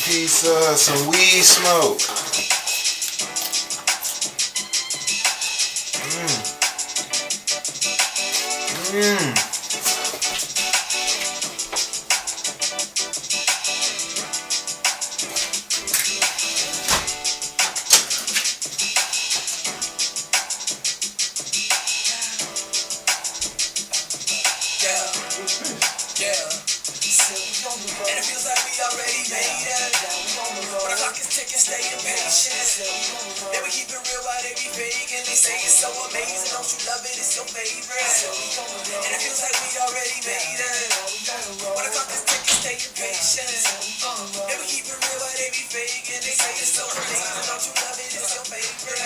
piece of some weed smoke. Mmm. Yeah. And it feels like we already made it. But the clock is ticking, stay impatient. They we keep it real while they be fake. And they say it's so amazing, don't you love it, it's your favorite. And it feels like we already made it. But the clock is ticking, stay impatient. They we keep it real while they be fake. And they say it's so amazing, don't you love it, it's your favorite.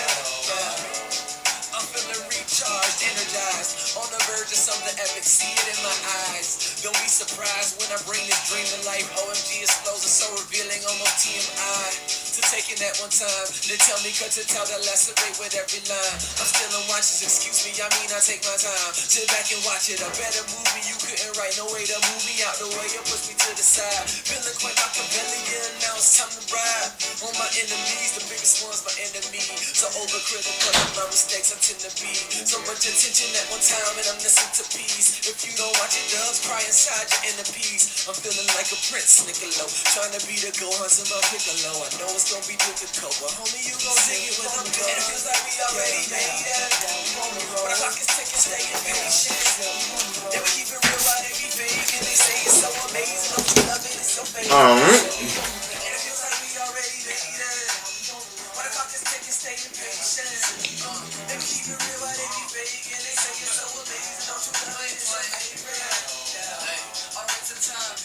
I'm feeling recharged, energized, on the verge of something epic, see it in my eyes. Don't be surprised when I bring this dream to life. OMG explosion, so revealing, almost TMI. To taking that one time, they tell me cut to tell that lacerate with every line. I'm still in watches, excuse me, I mean I take my time. Sit back and watch it, a better movie you couldn't write. No way to move me out the way, you push me to the side. Feeling quite Machiavellian, now it's time to ride. On my enemies, the biggest one's my enemy. So overcritical of my mistakes I tend to be. So much attention at one time and I'm missing to peace. If you don't watch it, doves cry inside your inner peace. I'm feeling like a Prince Niccolo, trying to be the Gohan to my Piccolo. I know it's gonna be difficult, but homie, you gon' sing it when I'm done. And it feels like we already made it. But the clock is ticking, stay impatient. Then we keep it real while they be fake. And they say it's so amazing, don't you love it, it's your favorite. And it feels like we already made it. But the clock is ticking, stay impatient. Then we keep it real while they be fake. And they say it's so amazing, don't you love it, it's your favorite. Alright, to time.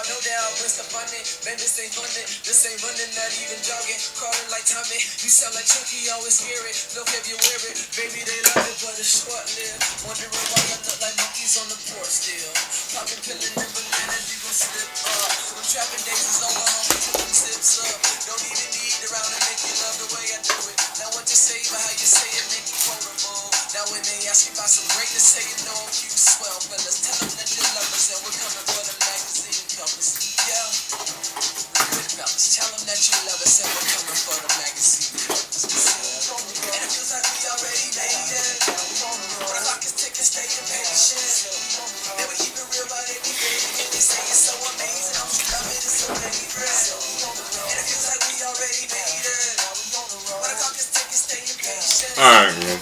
No doubt, where's the funding? Man, this ain't funding, this ain't running, not even jogging. Crawling like Tommy, you sound like Chucky, always scary. Look if you wear it, baby, they love it, but it's short-lived. Wondering why I look like monkeys on the porch still. Popping pillin' and bananas, you gon' slip up. Them trapping days is over, homie, till them tips up. Don't even need around and make you love the way I do it. Now what you say about how you say it, make you quotable. Now when they ask you about some greatness, say you know I'm cute, swell, fellas. Tell them that you love us and we're coming for the magazine covers. Yeah, good fellas. Tell them that you love us and we're coming for the magazine covers. And it feels like we already made it. But the clock is ticking, stay impatient. Then we keep it real, but they be fake. And they say it's so amazing, don't you love it, it's so favorite. And it feels like we already made it. But the clock is ticking, stay impatient. Alright, man.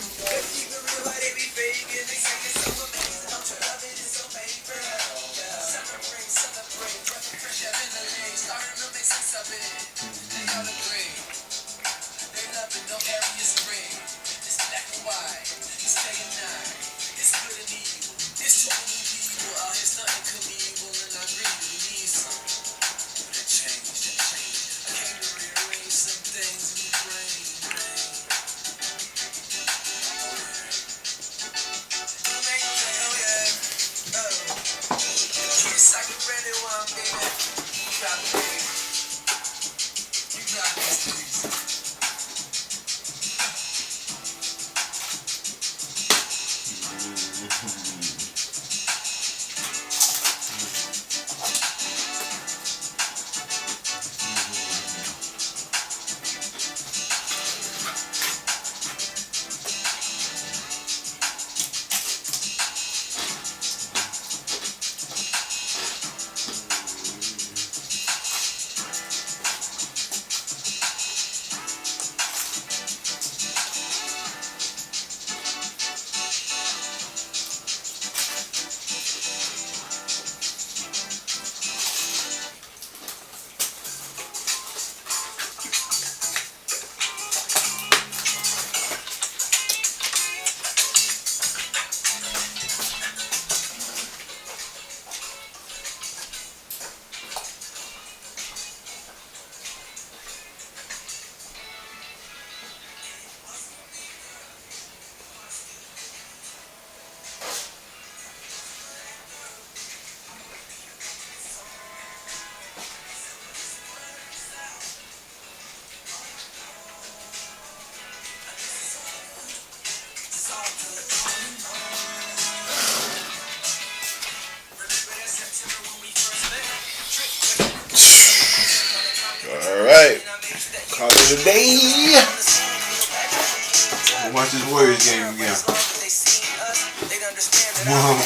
of the day. Watch this Warriors game again. Mom.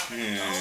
No.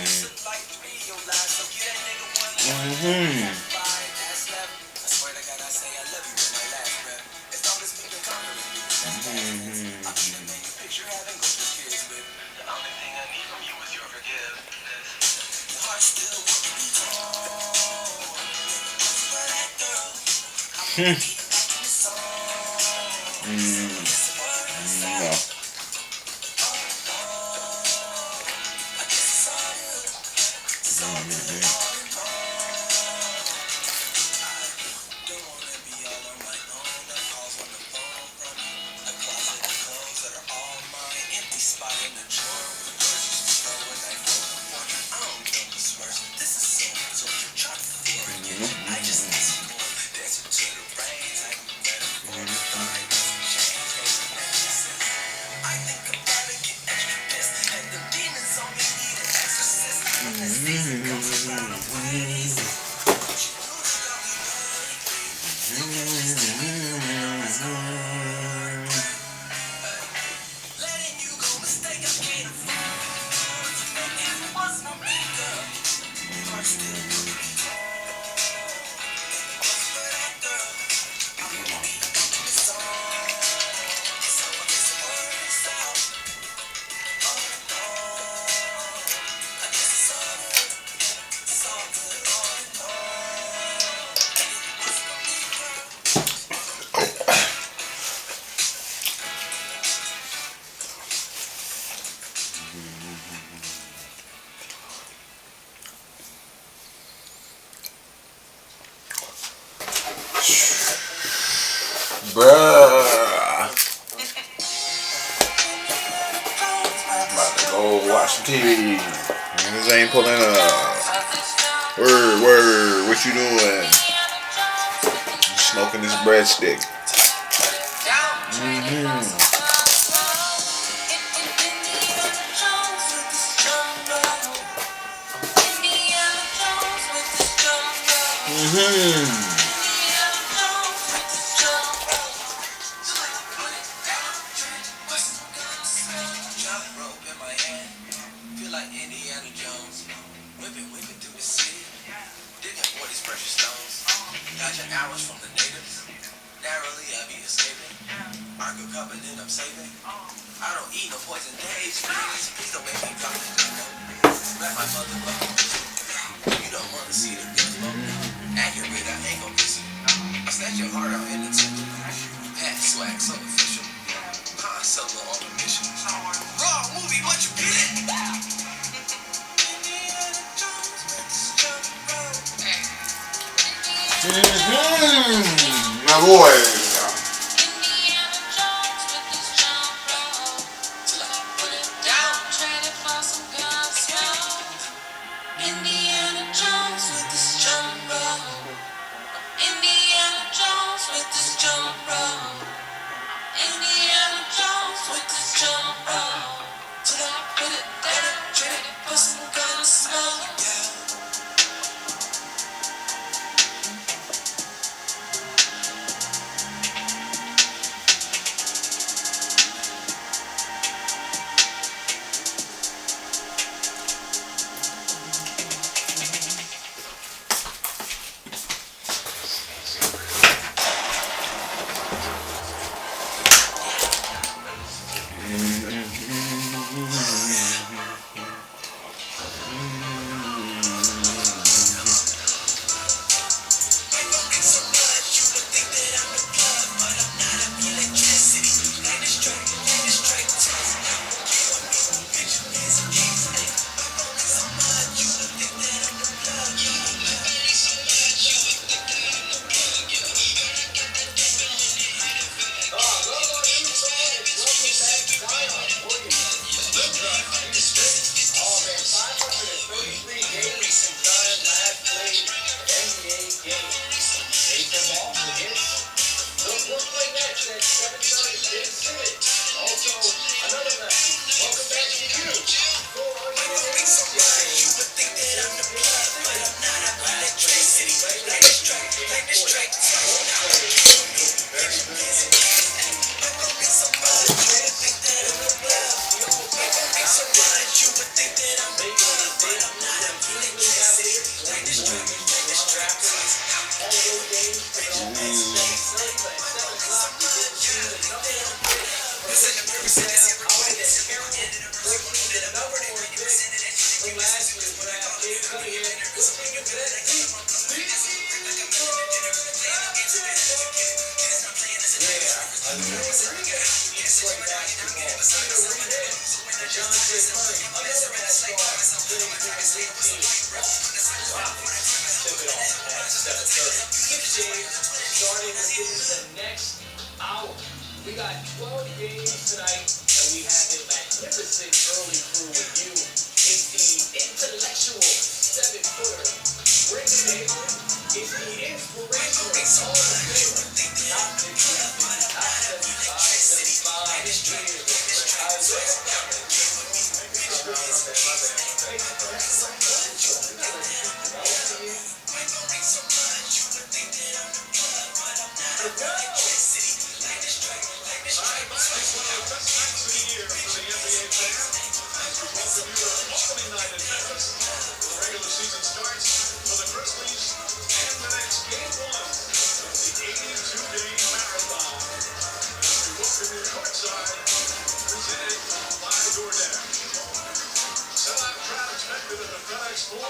Bruh. About to go watch some TV. Niggas ain't pulling up. Word, what you doing? Smoking this breadstick. My boy. Starting within the next hour. We got 12 games tonight, and we have a magnificent early crew with you. It's the intellectual 7-footer, Brandon Taylor. It's the inspirational Hall of Famer, top 50, top 75,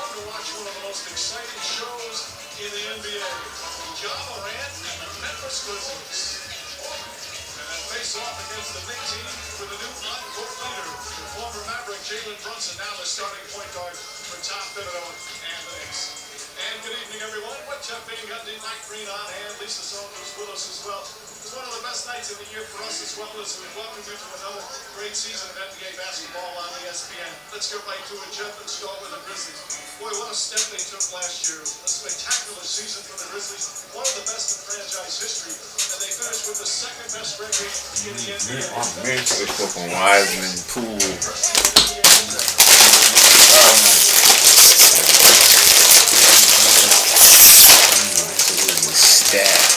To watch one of the most exciting shows in the NBA. Ja Morant and the Memphis Grizzlies. And then face off against the big team with a new on-court leader, former Maverick Jalen Brunson, now the starting point guard for Tom Thibodeau and the Knicks. And good evening, everyone. What Jeff Bain got the night green on hand. Lisa Saunders with us as well. It's one of the best nights of the year for us as well as we welcome you to another great season of NBA basketball on ESPN. Let's get right to it, Jeff, and start with the Grizzlies. Boy, what a step they took last year. A spectacular season for the Grizzlies. One of the best in franchise history. And they finished with the second best record in the NBA. I'm mentally stuck on Wiseman, Poole. Stat.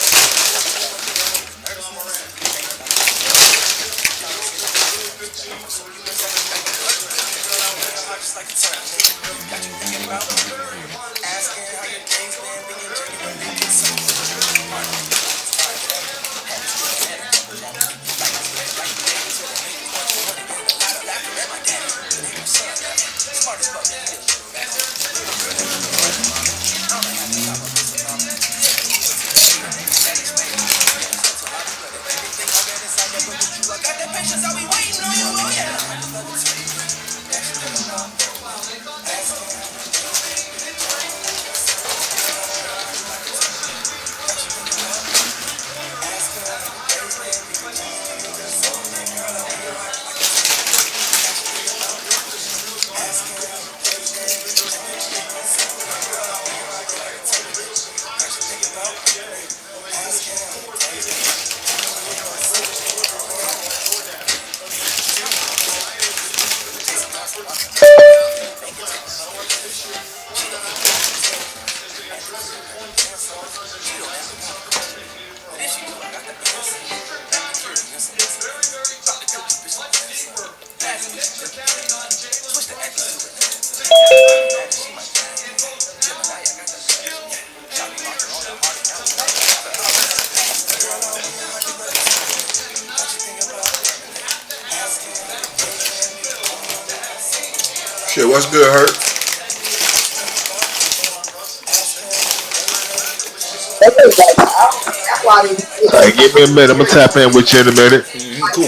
Shit, what's good, Hurt? Alright, give me a minute. I'm gonna tap in with you in a minute. Cool.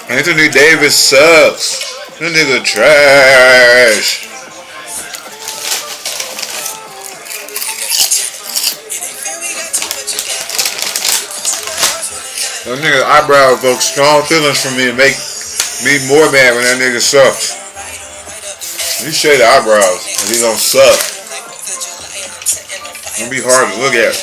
Anthony Davis sucks. That nigga trash. That nigga eyebrow evoke strong feelings from me and make me more mad when that nigga sucks. You shade the eyebrows and he gonna suck. It'll be hard to look at.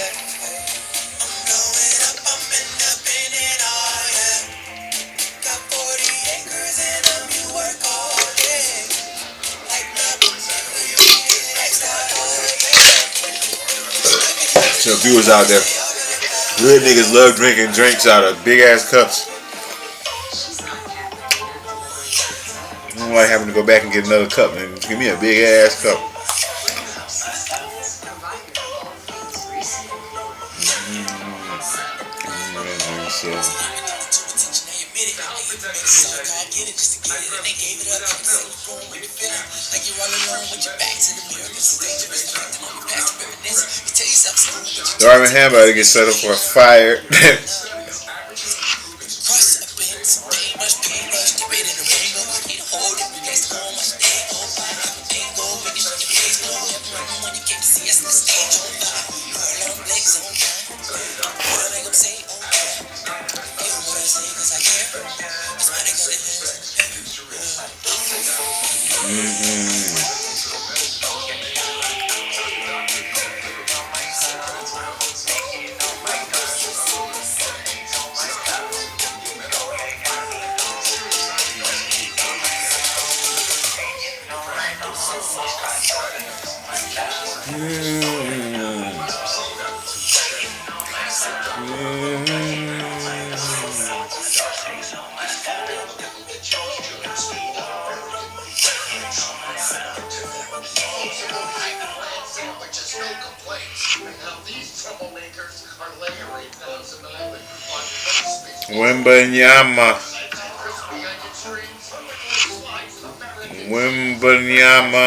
So viewers out there, good niggas love drinking drinks out of big ass cups. I don't like having to go back and get another cup, man. Just give me a big ass cup. Darvin Ham about to get set up for a fire. Wembanyama. Wembanyama.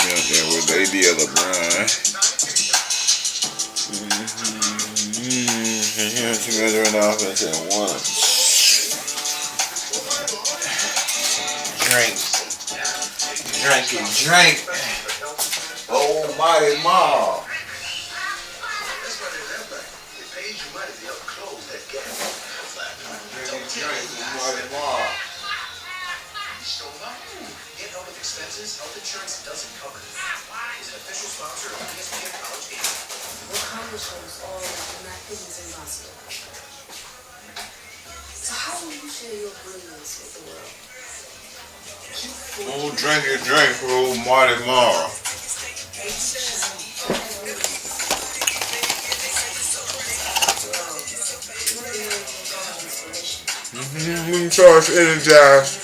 Out there with AD LeBron. Two guys are in the offense at once. Drink. Oh, mighty ma. Expenses, health insurance doesn't cover. Is an official sponsor of ESPN College Game. What accomplishments all my things impossible. So how will you share your brilliance with the world? Oh, drink your drink for old Marty Marr. Charge energized.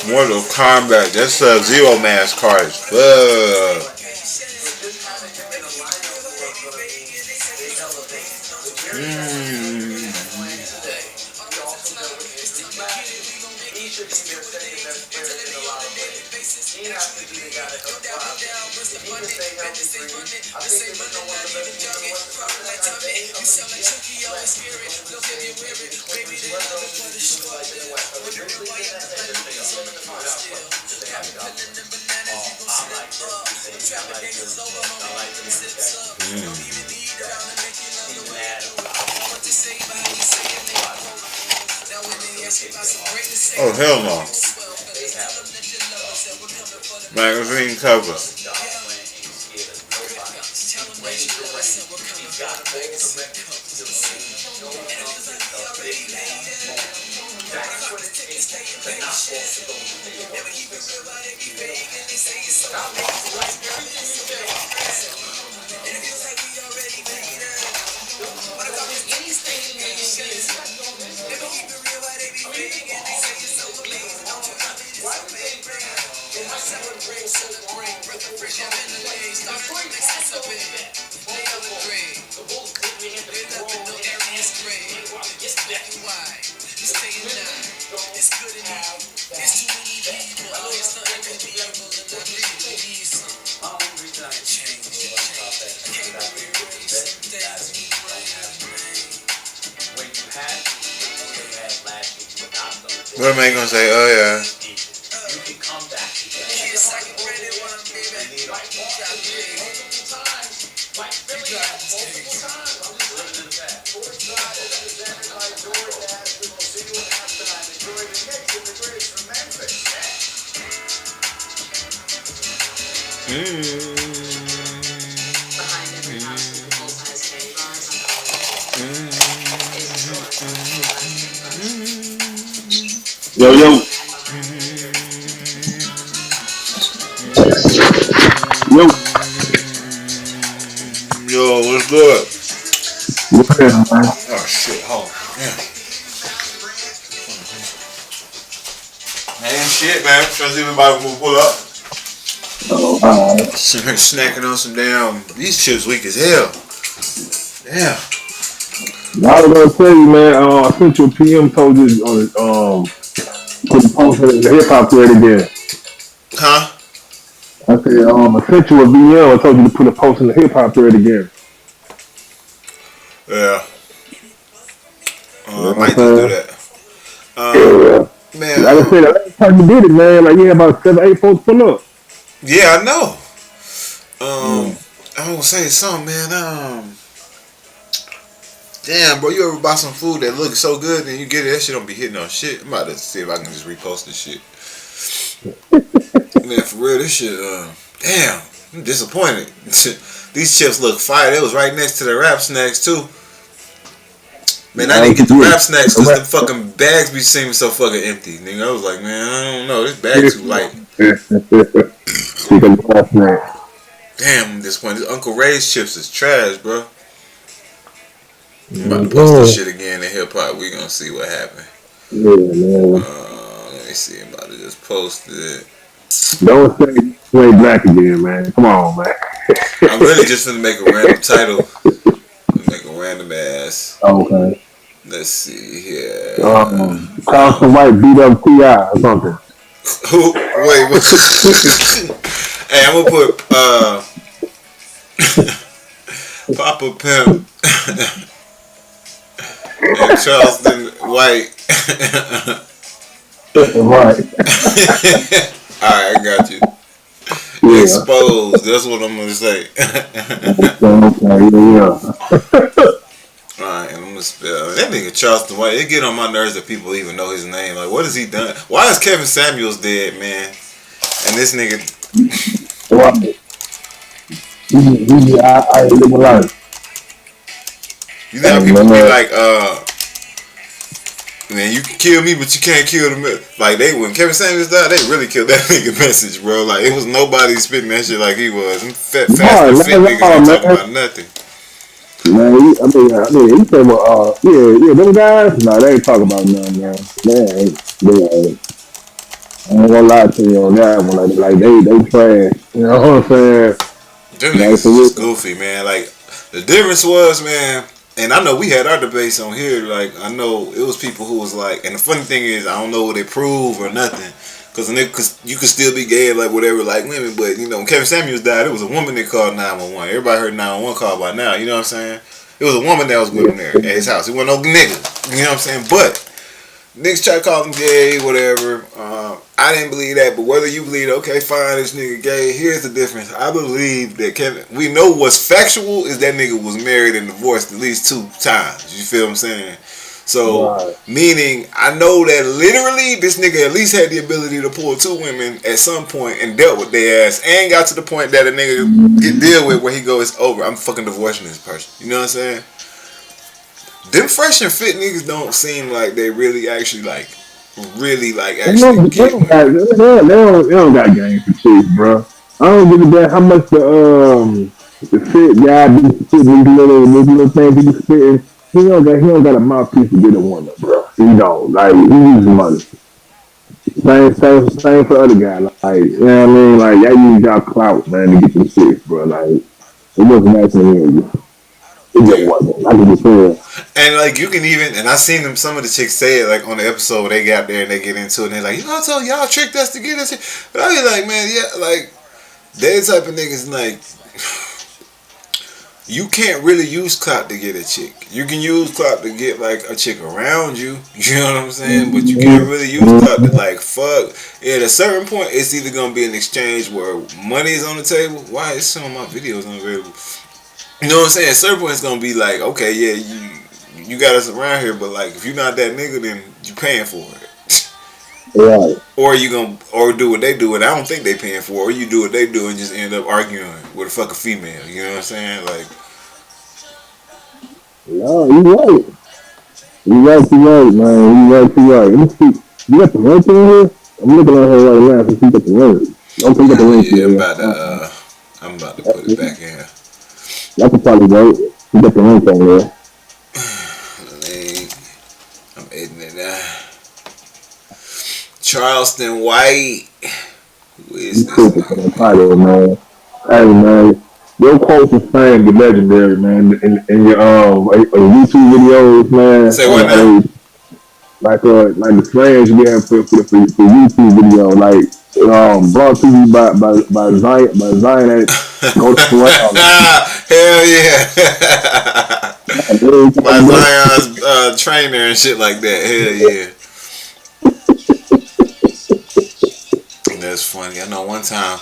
Mortal Kombat. That's a Zero Mask card. Oh, hell no. Magazine cover. Celebrate, celebrate, breath of fresh air in the lane. Start to make sense of it. They upgrade. They loving no areas gray. It's black and white. It's staying now. It's good enough. It's too many people. It's nothing unbelievable, and I really need some change. I can't erase some things we What am I gonna say? Oh yeah. Kids, I get ready when I'm baby. You got big. You got mistakes. Behind every house is a full-size candy bars on the Yo, yo. Yo. Yo, what's good? What's good, man? Oh shit, hold on. Yeah. Man, shit, man. Trying to see if everybody will pull up. Oh, alright. Snacking on some damn. These chips weak as hell. Damn. I was gonna tell you, man. I sent you a PM, told you on put the post in the hip hop thread again. Huh? I said, I sent you a VM. I told you to put a post in the hip hop thread again. Yeah. I might just do that. Man. Like I said, the last time you did it, man, like you had about 7-8 folks pull up. Yeah, I know. I was gonna say something, man. Damn, bro, you ever buy some food that looks so good and you get it, that shit don't be hitting on shit. I'm about to see if I can just repost this shit. Man, for real, this shit, damn, I'm disappointed. These chips look fire. They was right next to the Rap Snacks, too. Man, I didn't get the Rap Snacks because the fucking bags be seeming so fucking empty, nigga. I was like, man, I don't know, this bag too light. Damn, I'm disappointed. This Uncle Ray's chips is trash, bro. I'm about to post this shit again in hip hop. We gonna see what happened. Yeah, man. Let me see. I'm about to just post it. Don't say you ain't black again, man. Come on, man. I'm really just gonna make a random title. Make a random ass. Okay. Let's see here. Carlson White beat up T.I. or something. Who? Wait, what? Hey, I'm gonna put Papa Pimp and Charleston White. Right. Alright, I got you. Yeah. Exposed. That's what I'm gonna say. Yeah. Alright, I'm gonna spell that nigga Charleston White. It get on my nerves that people even know his name. Like, what has he done? Why is Kevin Samuels dead, man? And this nigga. What? I live my life. You know how people be like, man, you can kill me, but you can't kill the message. Like, when Kevin Samuels died, they really killed that nigga message, bro. Like, it was nobody spitting that shit like he was. Them fast and fit niggas ain't talking about nothing. Man, you say, well, yeah, them guys, no, they ain't talking about nothing, man. They ain't. I ain't gonna lie to you on that one. Like they trash. You know what I'm saying? Them niggas is goofy, man. Like, the difference was, man, and I know we had our debates on here. Like, I know it was people who was like, and the funny thing is, I don't know what they prove or nothing. Because you could still be gay, like whatever, like women. But, you know, when Kevin Samuels died, it was a woman that called 911. Everybody heard 911 call by now. You know what I'm saying? It was a woman that was with him there at his house. It wasn't no nigga. You know what I'm saying? But niggas try to call him gay, whatever. I didn't believe that. But whether you believe, okay, fine, this nigga gay. Here's the difference. I believe that we know what's factual is that nigga was married and divorced at least 2 times. You feel what I'm saying? So, right. Meaning, I know that literally this nigga at least had the ability to pull 2 women at some point and dealt with their ass and got to the point that a nigga get deal with where he goes, it's over. I'm fucking divorcing this person. You know what I'm saying? Them fresh and fit niggas don't seem like they really actually actually they don't got game for chicks, bro. I don't give a damn how much the fit guy be spitting these little things he be spitting. He don't got a mouthpiece to get a woman, bro. He don't. Like, he uses money. Same for other guys. Like, Like, you know what I mean? Like, y'all use y'all clout, man, to get some shit, bro. Like, it wasn't actually it just Yeah. wasn't. I can just tell. And like you can even, and I seen them. Some of the chicks say it like on the episode where they got there and they get into it. And they're like, I told y'all tricked us to get this shit. But I be like, man, yeah, like they the type of niggas like you can't really use clout to get a chick. You can use clout to get like a chick around you. You know what I'm saying? But you can't really use clout to like fuck. At a certain point, it's either gonna be an exchange where money is on the table. Why is some of my videos unavailable? You know what I'm saying? At a certain point, it's gonna be like, okay, yeah, you got us around here, but like if you're not that nigga, then you paying for it. Right. Or you gonna do what they do, and I don't think they paying for it. Or you do what they do and just end up arguing with a fucking female. You know what I'm saying? Like, No, you right. You right, man. You right. Let me see. You got the link in here? I'm looking at her right now to see the link. Don't think the link yeah, here. I'm about to put it back in here. Y'all can probably wait. You got the link on there. I'm editing it now. Charleston White. Who is You this cool for nigga? the title, man. Hey, man. Your quotes of fame be legendary, man. In your YouTube videos, man. Say what now? Like the flames you have for YouTube video, like brought to you by Zion at Go to Surround. Hell yeah. By Zion's trainer and shit like that. Hell yeah. And that's funny. I know one time,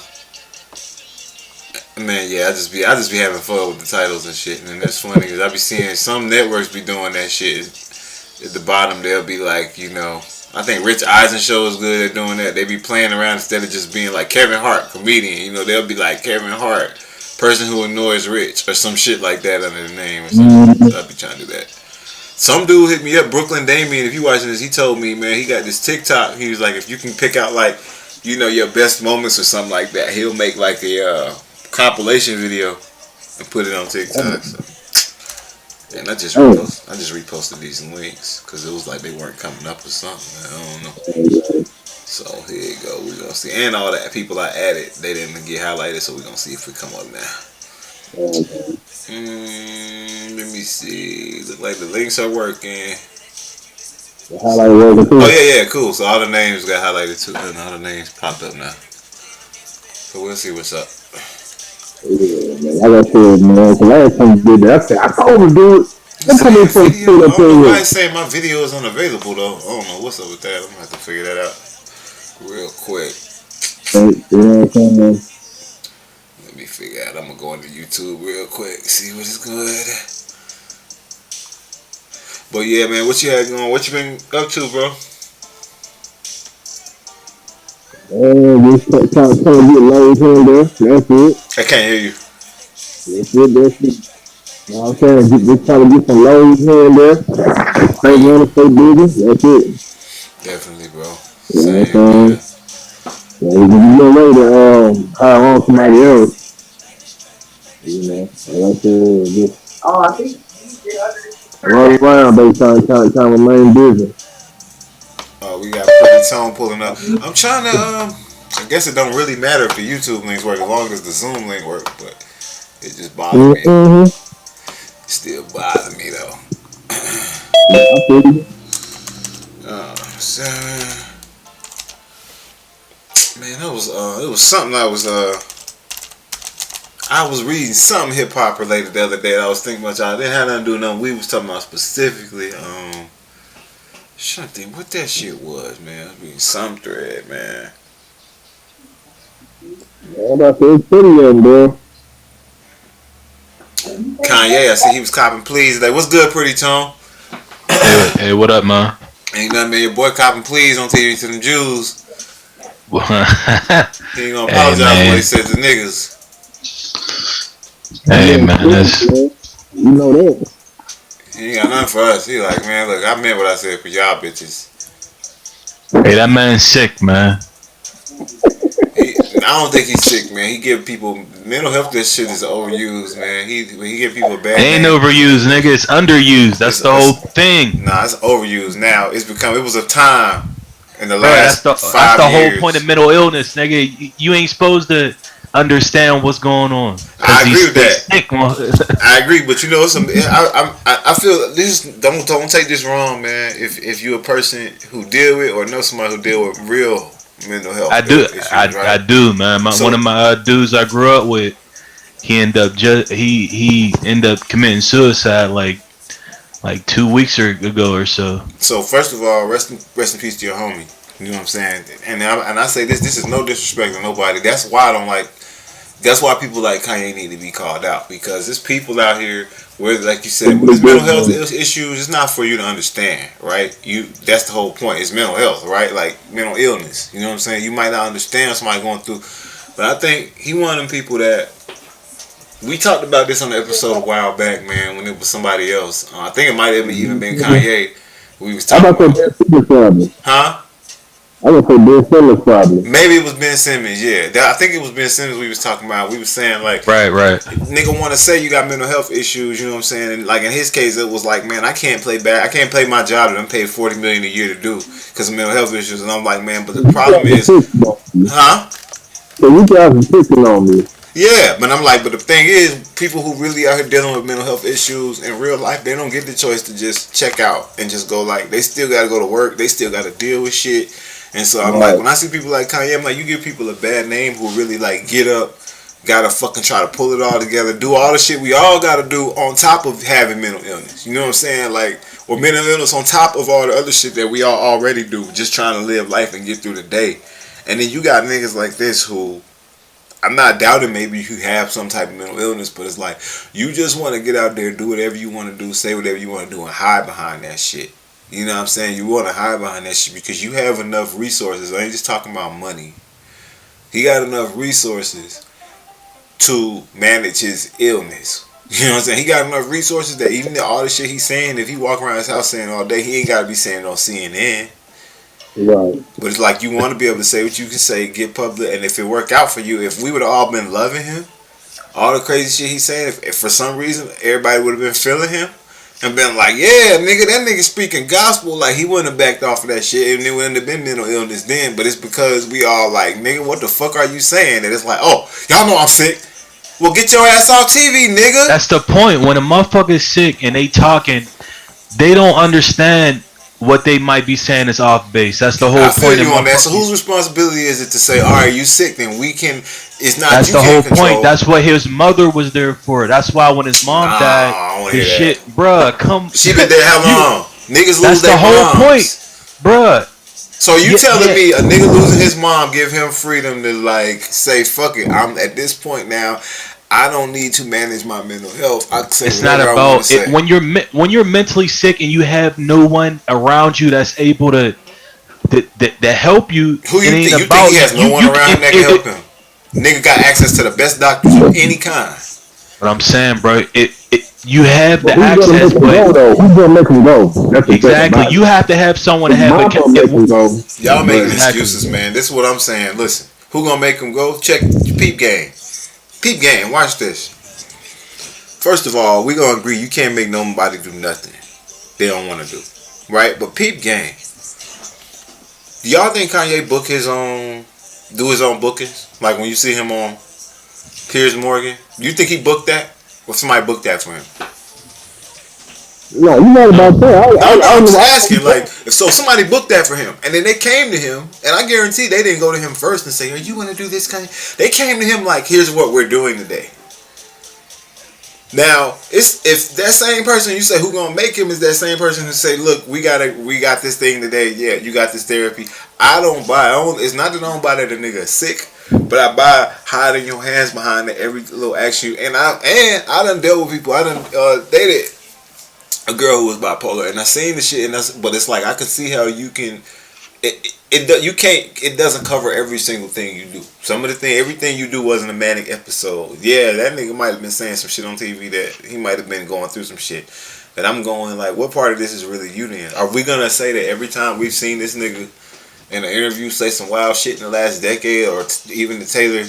man, yeah, I just be having fun with the titles and shit. And that's funny because I be seeing some networks be doing that shit. At the bottom, they'll be like, I think Rich Eisen show is good at doing that. They be playing around instead of just being like Kevin Hart, comedian. They'll be like Kevin Hart, person who annoys Rich, or some shit like that under the name or something. So I be trying to do that. Some dude hit me up, Brooklyn Damien. If you watching this, he told me, man, he got this TikTok. He was like, if you can pick out like, your best moments or something like that, he'll make like a compilation video and put it on TikTok. So. And I just reposted these links because it was like they weren't coming up or something. I don't know. So here you go. We're gonna see, and all that people I added, they didn't get highlighted. So we're gonna see if we come up now. Let me see. Look like the links are working. Oh yeah, cool. So all the names got highlighted too, and all the names popped up now. So we'll see what's up. Yeah, man. Like I said, man, the last time you did that, I said, I told him to do it. I'm coming for the I don't know why I say my video is unavailable though. I don't know what's up with that. I'm gonna have to figure that out real quick. You know what I'm saying? Let me figure out. I'm gonna go into YouTube real quick, see what is good. But yeah, man, what you had going? What you been up to, bro? Just trying to get lows here and there. That's it. I can't hear you. That's it. You know what I'm saying? Just trying to get some lows here and there. Stay running, stay busy. That's it. Definitely, bro. You know what Same, I'm saying? Yeah, you get ready to hire on somebody else. You know, like I said, just run around, baby, trying to remain busy. Oh, we got Pretty Tone pulling up. I'm trying to, I guess it don't really matter if the YouTube links work as long as the Zoom link work, but it just bothers me. Mm-hmm. Still bothers me though. I feel you. So, man, it was something I was reading something hip hop related the other day that I was thinking about y'all. It didn't have nothing to do with nothing we was talking about specifically. Trying to think what that shit was, man. I was reading some thread, man. Yeah, that's it's pretty young, bro. Kanye, I see he was copping please today. What's good, Pretty Tone? Hey, what up, man? Ain't nothing, man. Your boy copping please on TV to them Jews. He ain't gonna apologize for what he said to niggas. Hey, man, that's... You know that. He ain't got nothing for us. He like, man, look, I meant what I said for y'all bitches. Hey, that man's sick, man. I don't think he's sick, man. He give people mental health. This shit is overused, man. He give people a bad. It ain't name. overused, nigga. It's underused. That's the whole thing. Nah, it's overused now. It was a time, in the Bro, last that's the 5 whole years. point of mental illness, nigga. You ain't supposed to understand what's going on. I agree with that. Sick, man. I agree, but you know, I feel this. Don't take this wrong, man. If you're a person who deal with or know somebody who deal with real mental health, I do, issues, I right? do, man. So- One of my dudes I grew up with, he ended up he ended up committing suicide like 2 weeks ago or so. So first of all, rest in peace to your homie. You know what I'm saying? And I say this is no disrespect to nobody. That's why I don't like. That's why people like Kanye need to be called out, because there's people out here where, like you said, with mental health issues, it's not for you to understand, right? That's the whole point. It's mental health, right? Like mental illness. You know what I'm saying? You might not understand somebody going through, but I think he one of them people that we talked about this on the episode a while back, man, when it was somebody else. I think it might have even been Kanye. We was How talking about that Ben Simmons problem? huh? I would say Ben Simmons problem. Maybe it was Ben Simmons, yeah. I think it was Ben Simmons we was talking about. We was saying like, Right. nigga want to say you got mental health issues, you know what I'm saying? And like in his case, it was like, man, I can't play my job that I'm paid $40 million a year to do because of mental health issues. And I'm like, man, but the problem is, huh? So you guys are picking on me. Yeah, but I'm like, but the thing is, people who really are dealing with mental health issues in real life, they don't get the choice to just check out and just go like, they still got to go to work, they still got to deal with shit. And so I'm like, when I see people like Kanye, I'm like, you give people a bad name who really like get up, gotta fucking try to pull it all together, do all the shit we all gotta do on top of having mental illness. You know what I'm saying? Like, or mental illness on top of all the other shit that we all already do, just trying to live life and get through the day. And then you got niggas like this who, I'm not doubting maybe you have some type of mental illness, but it's like, you just want to get out there, do whatever you want to do, say whatever you want to do, and hide behind that shit. You know what I'm saying? You want to hide behind that shit because you have enough resources. I ain't just talking about money. He got enough resources to manage his illness. You know what I'm saying? He got enough resources that even all the shit he's saying, if he walk around his house saying all day, he ain't got to be saying it on CNN. Right. But it's like you want to be able to say what you can say, get public, and if it work out for you, if we would have all been loving him, all the crazy shit he's saying, if for some reason everybody would have been feeling him, and been like, yeah, nigga, that nigga speaking gospel, like he wouldn't have backed off of that shit, and it wouldn't have been mental illness then. But it's because we all like, nigga, what the fuck are you saying? And it's like, oh, y'all know I'm sick. Well, get your ass off TV, nigga. That's the point. When a motherfucker's sick and they talking, they don't understand what they might be saying is off base. That's the whole I feel point. you on that. So whose responsibility is it to say, all right, you sick, then we can. It's not. That's you the whole can't control. point. That's what his mother was there for. That's why when his mom I died, don't wanna his hear shit, bruh, come. She been there how long? Niggas lose That's their the whole moms. point, bruh. So you Yeah, telling yeah. me a nigga losing his mom give him freedom to like say fuck it? I'm at this point now. I don't need to manage my mental health. I can say It's not whatever I wanna about it. say. When you're mentally sick and you have no one around you that's able to help you. Who you it ain't think? You about think he has no one around him that can help it- him? Nigga got access to the best doctors of any kind. But I'm saying, bro, you have the Who's gonna access, make him go but though? Who's gonna make him go? That's the thing exactly, about it. you have to have someone to His have mom gonna make him go. Y'all making Exactly. excuses, man. This is what I'm saying. Listen, who gonna make him go? Check your peep game. Peep game. Watch this. First of all, we gonna agree you can't make nobody do nothing they don't want to do, right? But peep game. Do y'all think Kanye do his own bookings? Like when you see him on Piers Morgan, do you think he booked that, or somebody booked that for him? No, you right about that. I'm just asking, like, if somebody booked that for him, and then they came to him, and I guarantee they didn't go to him first and say, "Are you want to do this kind?" They came to him like, "Here's what we're doing today." Now, if that same person you say who gonna make him is that same person who say, "Look, we got this thing today. Yeah, you got this therapy." It's not that I don't buy that the nigga is sick, but I buy hiding your hands behind it every little action. And I done dealt with people. I done dated a girl who was bipolar, and I seen the shit. But it's like I can see how you can. It doesn't cover every single thing you do. Everything you do wasn't a manic episode. Yeah, that nigga might have been saying some shit on TV that he might have been going through some shit. That I'm going like, what part of this is really you then? Are we gonna say that every time we've seen this nigga in an interview say some wild shit in the last decade, or even the Taylor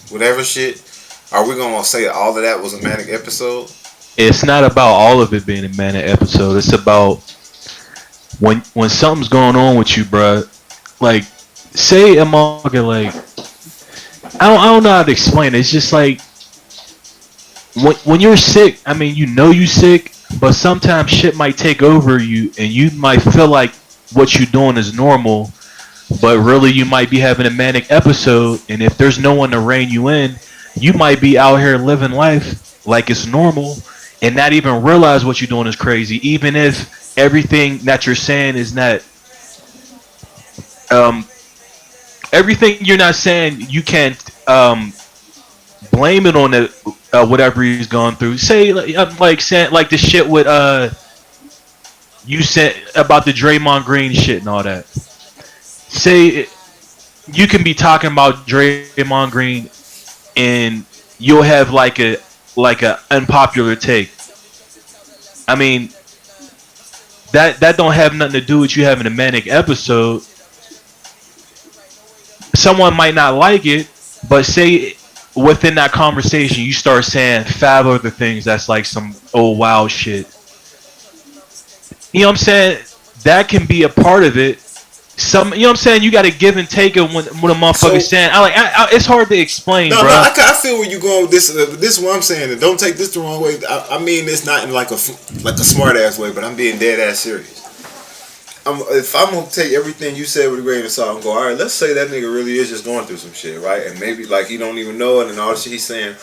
whatever shit, are we gonna say that all of that was a manic episode? It's not about all of it being a manic episode. It's about when something's going on with you, bruh. like, say a motherfucker like, I don't know how to explain it. It's just like when you're sick. I mean, you know you sick, but sometimes shit might take over you, and you might feel like what you're doing is normal, but really you might be having a manic episode. And if there's no one to rein you in, you might be out here living life like it's normal, and not even realize what you're doing is crazy, even if everything that you're saying is not. Everything you're not saying, you can't blame it on the whatever he's gone through. Say like saying like the shit with you said about the Draymond Green shit and all that. Say you can be talking about Draymond Green and you'll have like a unpopular take. I mean that don't have nothing to do with you having a manic episode. Someone might not like it, but say within that conversation you start saying 5 other things that's like some old wild shit. You know what I'm saying? That can be a part of it. Some, you know what I'm saying? You got to give and take it when a motherfucker's saying. It's hard to explain, bro. I feel where you going with this. This is what I'm saying. And don't take this the wrong way. I mean, it's not in like a smart ass way, but I'm being dead ass serious. If I'm gonna take everything you said with a grain of salt and go, all right, let's say that nigga really is just going through some shit, right? And maybe like he don't even know it and all the shit he's saying.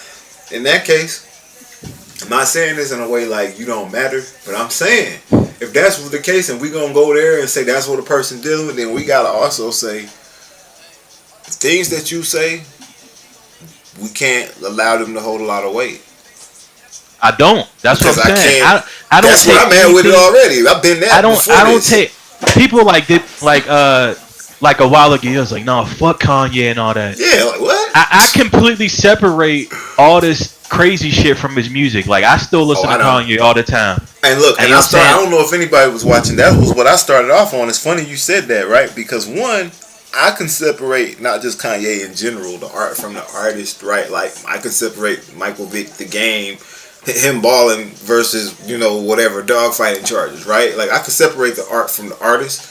In that case, I'm not saying this in a way like you don't matter, but I'm saying if that's the case and we gonna go there and say that's what a person dealing with, then we gotta also say the things that you say, we can't allow them to hold a lot of weight. I don't. That's what I'm saying. I don't. That's what I'm at with it already. I've been there. I don't take people like a while ago. I was like, no, fuck Kanye and all that. Yeah, like what? I completely separate all this crazy shit from his music. Like I still listen to Kanye all the time. And look, and I don't know if anybody was watching. That was what I started off on. It's funny you said that, right? Because one, I can separate not just Kanye in general, the art from the artist, right? Like I can separate Michael Vick, the game, him balling versus, you know, whatever dogfighting charges, right? Like I could separate the art from the artist.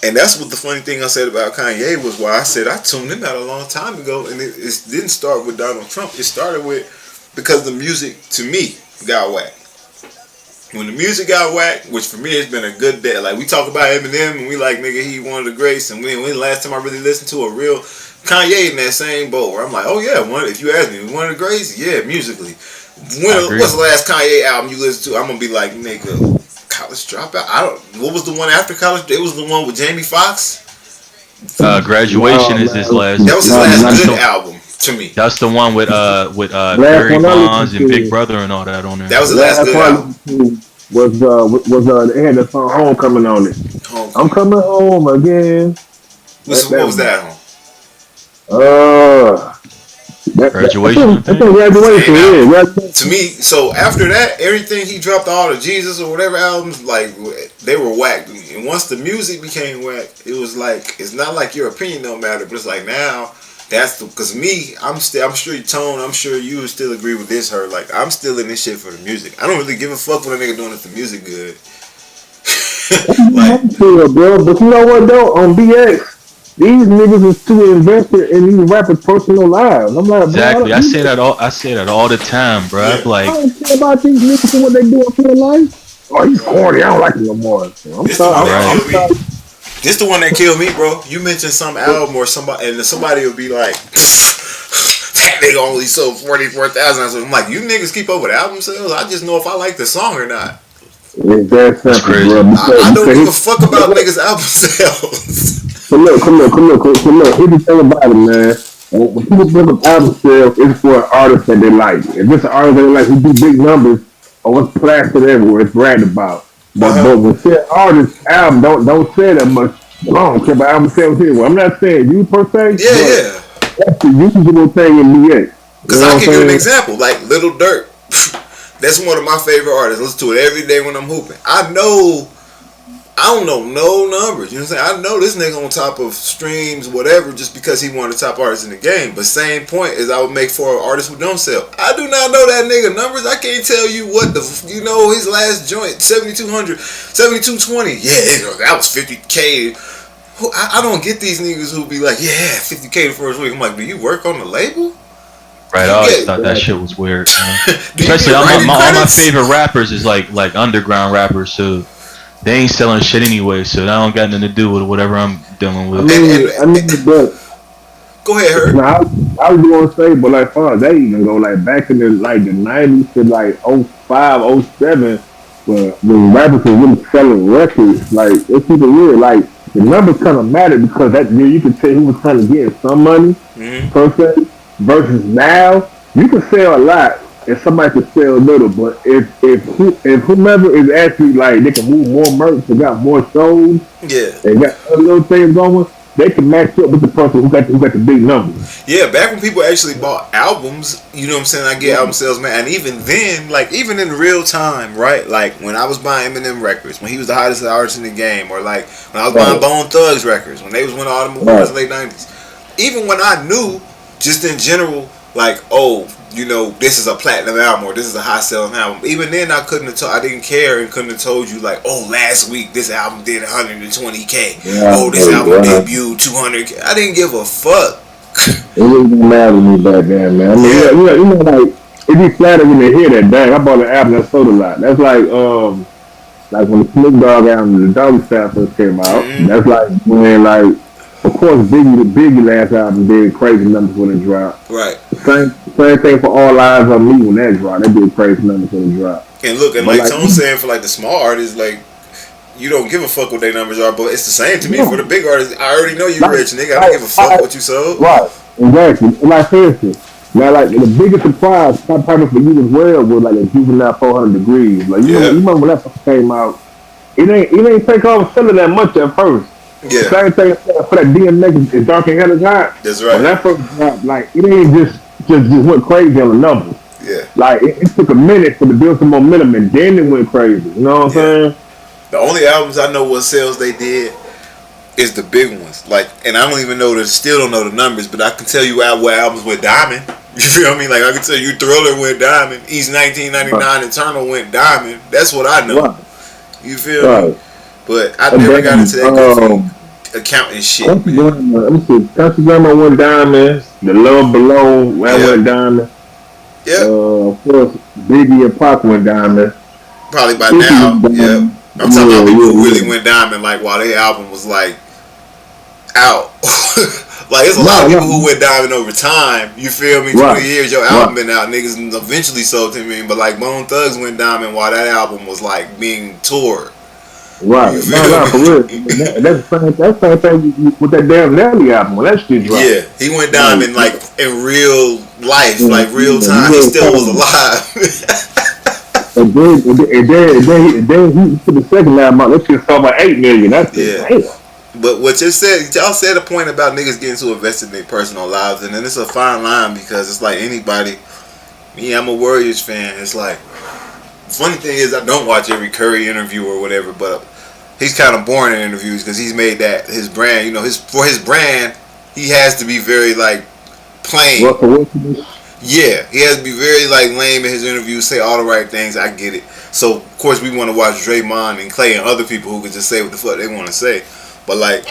And that's what the funny thing I said about Kanye was why I said I tuned him out a long time ago, and it didn't start with Donald Trump. It started with because the music to me got whacked. When the music got whacked, which for me has been a good day. Like we talk about Eminem and we like nigga he one of the greats, and when the last time I really listened to a real Kanye in that same boat where I'm like, oh yeah, if you ask me, one of the greats, yeah, musically. What's the last Kanye album you listened to? I'm gonna be like, nigga, College Dropout. What was the one after College? It was the one with Jamie Foxx. Graduation is his last. That was his last good album to me. That's the one with Barry Bonds and Big Brother and all that on there. That was the last good album. Was they had the song Homecoming on it. I'm coming home again. What was that on? Graduation. I think graduation. Yeah. To me, so after that, everything he dropped, all the Jesus or whatever albums, like they were whacked. And once the music became whack, it was like it's not like your opinion don't matter, but it's like now that's because me, I'm sure you Tone, I'm sure you would still agree with this. Her like I'm still in this shit for the music. I don't really give a fuck when a nigga doing it for music good. Like, bro, but you know what though? On BX. These niggas is too invested in these rappers' personal lives. I'm like, exactly. Bro, I say that all the time, bro. Yeah. Like, I don't care about these niggas and what they doing for their life. Oh, he's corny. I don't like him no more. I'm sorry. This the one that killed me, bro. You mentioned some album or somebody, and somebody will be like, "That nigga only sold 44,000." So I'm like, "You niggas keep up with album sales? I just know if I like the song or not." It's that simple, bro. I don't give a fuck about niggas' album sales. But look. Here's the thing about it, man. When people think of album sales, it's for an artist that they like. If it's an artist that they like who do big numbers, or it's plastered everywhere, it's bragged about. But when say artist album don't say that much. I don't care about album sales here. Well, I'm not saying you per se. Yeah. That's the usual thing in BX. Because I'll give you an example, like Lil Durk. That's one of my favorite artists. Listen to it every day when I'm hooping. I don't know no numbers. You know what I'm saying? I know this nigga on top of streams, whatever, just because he one of the top artists in the game. But same point as I would make for an artist who don't sell. I do not know that nigga numbers. I can't tell you what his last joint, 7,200, 7,220. Yeah, that was 50K. I don't get these niggas who be like, yeah, 50K the first week. I'm like, do you work on the label? Right, I always thought that shit was weird. Do you Especially get all writing my credits? favorite rappers is like underground rappers, so they ain't selling shit anyway. So that don't got nothing to do with whatever I'm dealing with. But Go ahead, Herb. now, I was going to say, but like, they even go like back in the 90s to like 05, 07, when rappers were really selling records. Like, it's even weird. Like, the numbers kind of mattered because that year you could tell who was kind of getting some money per se. Versus now, you can sell a lot and somebody can sell a little, but if whomever is actually like they can move more merch, they got more shows, Yeah. they got other little things going, they can match up with the person who got the big numbers. Yeah, back when people actually bought albums, you know what I'm saying? I get album sales, man. And even then, like, even in real time, right? Like, when I was buying Eminem records, when he was the hottest artist in the game, or like, when I was buying Bone Thugs records, when they was winning all the awards in the late 90s. Even when I knew, just in general, like, oh, you know, this is a platinum album, or this is a high selling album. Even then, I didn't care and couldn't have told you, like, oh, last week this album did 120K. Yeah, Oh, this album debuted 200K. I didn't give a fuck. It really didn't matter to me back then, man. I mean, you know, like, it'd be flattered when they hear that, dang, I bought an album that sold a lot. That's like when the Snoop Dogg album, the Doggy Style first came out. That's like when, like, of course, Biggie last album did crazy numbers when it dropped. Right. Same thing for All Eyes on Me when that dropped. They did crazy numbers when it dropped. And look, and But like Tone's saying, for like the small artists, like, you don't give a fuck what their numbers are, but it's the same to me for the big artists. I already know you're rich, nigga. I don't give a fuck what you sold. Right. Exactly. And like, for instance, now, like, the biggest surprise, probably for you as well, was like a Juvenile 400 Degrees. Like, you remember when that first came out, it ain't take off selling that much at first. Yeah. Same thing for that DMX is Dark and Hell is Hot. That's right. When that first dropped, like, it ain't just went crazy on the numbers. Yeah. Like, it took a minute for to build some momentum, and then it went crazy. You know what I'm saying? The only albums I know what sales they did is the big ones. Like, and I don't even know still don't know the numbers, but I can tell you what albums went diamond. You feel me? Like, I can tell you Thriller went diamond, East 1999 Eternal went diamond. That's what I know. Right. You feel me? But I never got into that accounting shit. Let me see. Country Grammar went diamond. The Love Below went diamond. Yeah. Of course, Biggie and Pac went diamond. Probably by now. Yeah. I'm talking about people who really went diamond, like, while their album was, like, out. Like, there's a lot of people who went diamond over time. You feel me? 20 years, your album been out. Niggas eventually sold to me. But, like, Bone Thugs went diamond while that album was, like, being toured. Right. No, for real. That's the same thing with that damn Nelly album when that shit dropped. Yeah, he went diamond, like, in real life, like, real time. He still was alive. And then he put the second album out. That shit sold by 8 million. That's damn. But what y'all said a point about niggas getting too invested in their personal lives, and then it's a fine line because it's like anybody. Me, I'm a Warriors fan. It's like, funny thing is I don't watch every Curry interview or whatever, but he's kind of boring in interviews because he's made that his brand. You know, for his brand, he has to be very like plain. Yeah, he has to be very like lame in his interviews, say all the right things. I get it. So of course we want to watch Draymond and Clay and other people who can just say what the fuck they want to say. But like,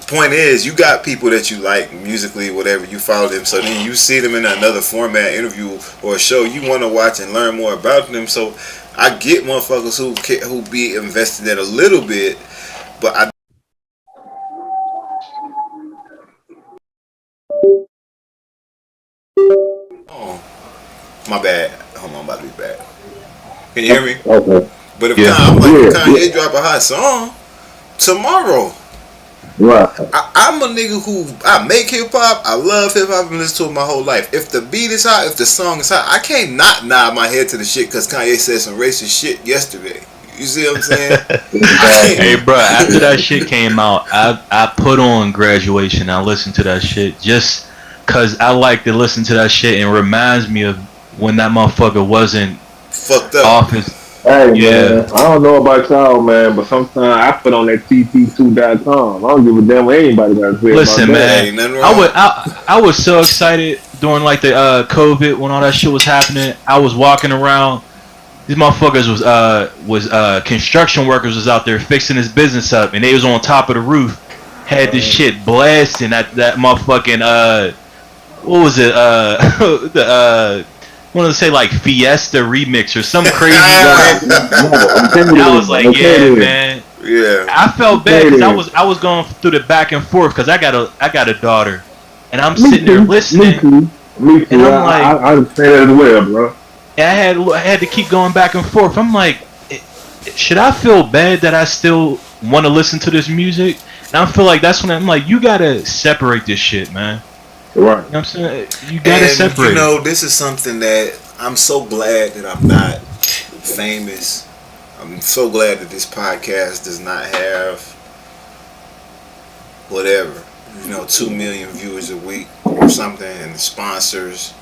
point is, you got people that you like musically, whatever. You follow them, so then you see them in another format, interview or a show. You want to watch and learn more about them. So I get motherfuckers who be invested in a little bit, but I. Oh, my bad. Hold on, I'm about to be back. Can you hear me? Okay. But if Kanye drop a hot song tomorrow, right? I'm a nigga who I make hip hop. I love hip hop and listen to it my whole life. If the beat is hot, if the song is hot, I can't not nod my head to the shit because Kanye said some racist shit yesterday. You see what I'm saying? Hey, bro, after that shit came out, I put on Graduation. I listened to that shit just because I like to listen to that shit and it reminds me of when that motherfucker wasn't fucked up off his. Hey, man, I don't know about y'all, man, but sometimes I put on that TT2.com. I don't give a damn what anybody got to say. Listen, about man, that. I was so excited during like the COVID when all that shit was happening. I was walking around. These motherfuckers was construction workers was out there fixing his business up, and they was on top of the roof, had this shit blasting at that motherfucking what was it? The I want to say like Fiesta remix or some crazy shit. I was like, yeah, man. Yeah. I felt bad because I was going through the back and forth because I got a daughter, and I'm sitting there listening. Me too. And I'm like, I understand that as well, bro. And I had to keep going back and forth. I'm like, should I feel bad that I still want to listen to this music? And I feel like that's when I'm like, you gotta separate this shit, man. Right. You know what I'm saying? You gotta separate. You know, this is something that I'm so glad that I'm not famous. I'm so glad that this podcast does not have whatever, 2 million viewers a week or something, and sponsors.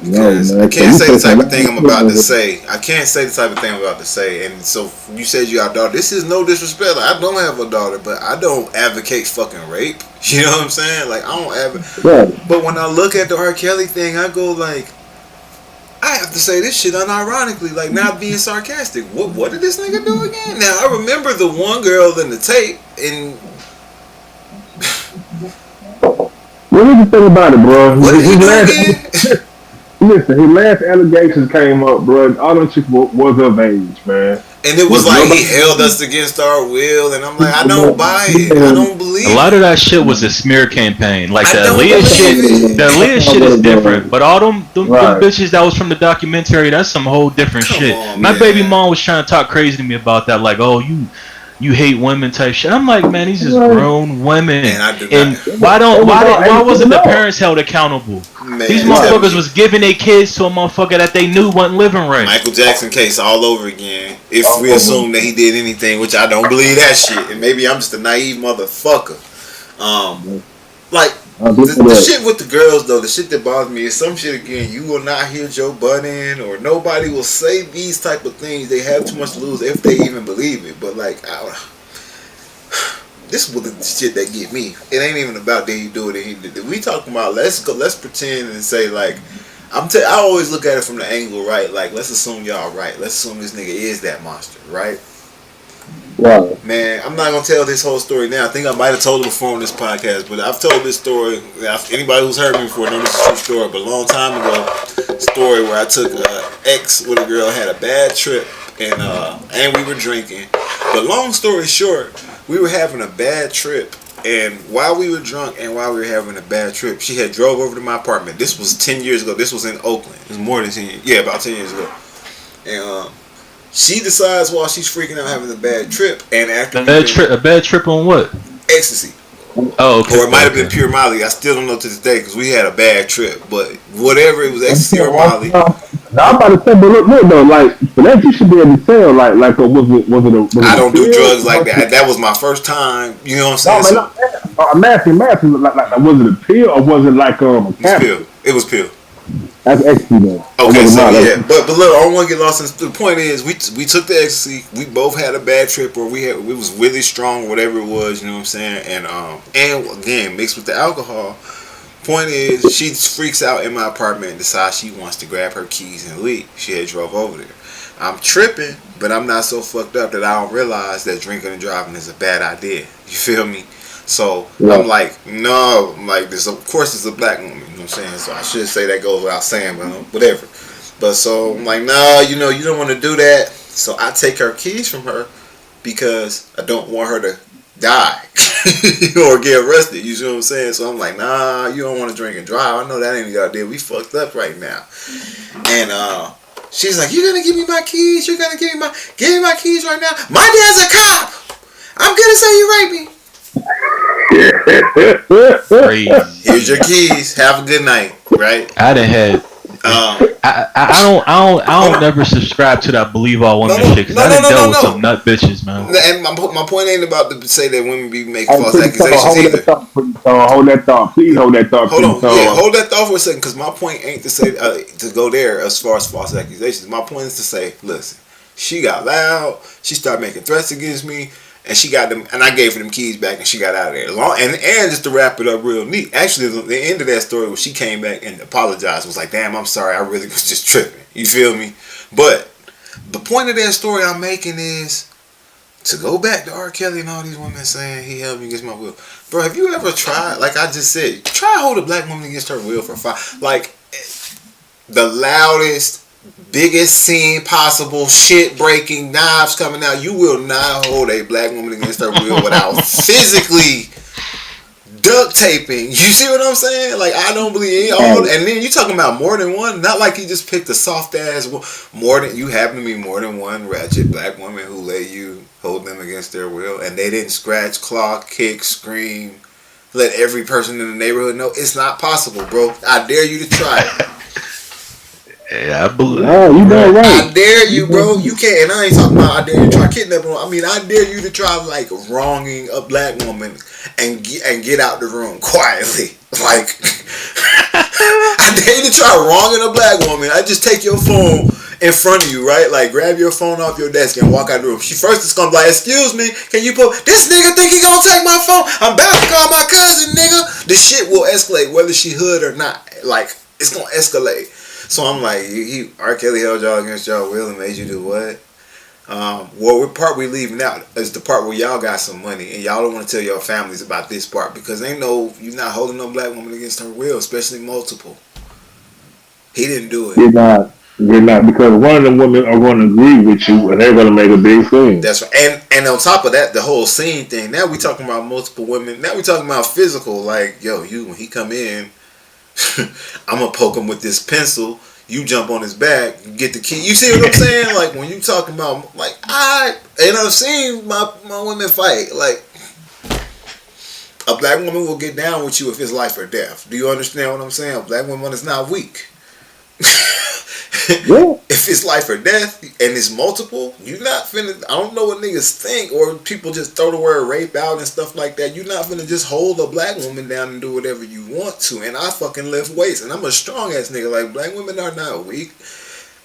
Because I can't say the type of thing I'm about to say. I can't say the type of thing I'm about to say. And so you said you got a daughter. This is no disrespect. Like, I don't have a daughter, but I don't advocate fucking rape. You know what I'm saying? Like, I don't advocate. Right. But when I look at the R. Kelly thing, I go like, I have to say this shit unironically, like not being sarcastic. What did this nigga do again? Now I remember the one girl in the tape, and what did you think about it, bro? what did he do again? Listen, his last allegations came up, bro. All them chicks was of age, man. And it was like he held us against our will, and I'm like, I don't buy it. I don't believe it. A lot of that shit was a smear campaign. Like the Aaliyah shit is different. But all them bitches that was from the documentary, that's some whole different shit. My baby mom was trying to talk crazy to me about that. Like, oh, you hate women type shit. I'm like, man, these is grown women. And why wasn't the parents held accountable? Man, these motherfuckers was giving their kids to a motherfucker that they knew wasn't living right. Michael Jackson case all over again. If we assume that he did anything, which I don't believe that shit, and maybe I'm just a naive motherfucker. The shit with the girls though, the shit that bothers me is some shit again. You will not hear Joe Budden or nobody will say these type of things. They have too much to lose if they even believe it. But like, this was the shit that get me. It ain't even about did he do it. We talking about let's pretend and say like I always look at it from the angle, right? Like let's assume y'all right. Let's assume this nigga is that monster, right? Wow. Man, I'm not gonna tell this whole story now. I think I might have told it before on this podcast, but I've told this story. Anybody who's heard me before knows this is a true story. But a long time ago, story where I took ex with a girl, had a bad trip, and we were drinking. But long story short, we were having a bad trip, and while we were drunk and while we were having a bad trip, she had drove over to my apartment. This was 10 years ago. This was in Oakland. It was more than 10 years. Yeah, about 10 years ago. And she decides while she's freaking out having a bad trip, and after a bad trip on what? Ecstasy. Oh, okay. Or it might have been pure Molly. I still don't know to this day because we had a bad trip. But whatever, it was ecstasy or Molly. Now I'm about to say, but look though, like for that you should be able to tell, like was it? I don't do drugs like that. That was my first time. You know what I'm saying? I'm asking, like was it a pill or was it like a capsule? It was pill. That's ecstasy though. Okay, so yeah, but look, I don't want to get lost in the point is we took the ecstasy. We both had a bad trip, or we was really strong, whatever it was. You know what I'm saying? And again mixed with the alcohol. Point is, she freaks out in my apartment and decides she wants to grab her keys and leave. She had drove over there. I'm tripping, but I'm not so fucked up that I don't realize that drinking and driving is a bad idea. You feel me? So I'm like, no, I'm like this. Of course, it's a black woman. You know what I'm saying? So I should say that goes without saying, but whatever. But so I'm like, no, you don't want to do that. So I take her keys from her because I don't want her to die or get arrested. You see what I'm saying? So I'm like, nah, you don't want to drink and drive. I know that ain't a good idea. We fucked up right now. And she's like, you're gonna give me my keys? You're gonna give me my keys right now? My dad's a cop. I'm gonna say you raped me. Here's your keys. Have a good night. Right? I done had. I don't never subscribe to that believe all women shit because I done dealt with some nut bitches, man. And my point ain't about to say that women be making false accusations either. Hold that thought. Please hold that thought. Hold on. Yeah, hold that thought for a second because my point ain't to say to go there as far as false accusations. My point is to say, listen, she got loud. She started making threats against me. And she got them, and I gave her them keys back, and she got out of there. And just to wrap it up real neat, actually, the end of that story was she came back and apologized. Was like, "Damn, I'm sorry. I really was just tripping." You feel me? But the point of that story I'm making is, to go back to R. Kelly and all these women saying he held me against my will. Bro, have you ever tried, like I just said, try to hold a black woman against her will for 5, like, the loudest, biggest scene possible, shit breaking, knives coming out. You will not hold a black woman against her will without physically duct taping. You see what I'm saying? Like, I don't believe all. And then you talking about more than one. Not like he just picked a soft ass. More than you happen to be more than one ratchet black woman who let you hold them against their will, and they didn't scratch, claw, kick, scream, let every person in the neighborhood know. It's not possible, bro. I dare you to try it. Yeah, I believe. Oh, you know right. I dare you, bro. You can't. And I ain't talking about I dare you to try kidnapping. I mean, I dare you to try like wronging a black woman and get out the room quietly. Like, I dare you to try wronging a black woman. I just take your phone in front of you, right? Like, grab your phone off your desk and walk out the room. She first is gonna be like, "Excuse me, can you put this nigga think he gonna take my phone? I'm about to call my cousin, nigga." The shit will escalate whether she hood or not. Like, it's gonna escalate. So I'm like, R. Kelly held y'all against y'all will and made you do what? Well, what part we leaving out is the part where y'all got some money and y'all don't want to tell your families about this part because they know you're not holding no black woman against her will, especially multiple. He didn't do it. You're not, because one of them women are going to agree with you and they're going to make a big scene. That's right. And on top of that, the whole scene thing. Now we talking about multiple women. Now we talking about physical. Like, yo, when he come in, I'm gonna poke him with this pencil. You jump on his back, you get the key. You see what I'm saying? Like, when you talking about, like, I've seen my women fight. Like, a black woman will get down with you if it's life or death. Do you understand what I'm saying? A black woman is not weak. Yeah. If it's life or death and it's multiple, you're not finna. I don't know what niggas think, or people just throw the word rape out and stuff like that. You're not finna just hold a black woman down and do whatever you want to. And I fucking lift weights, and I'm a strong ass nigga. Like, black women are not weak.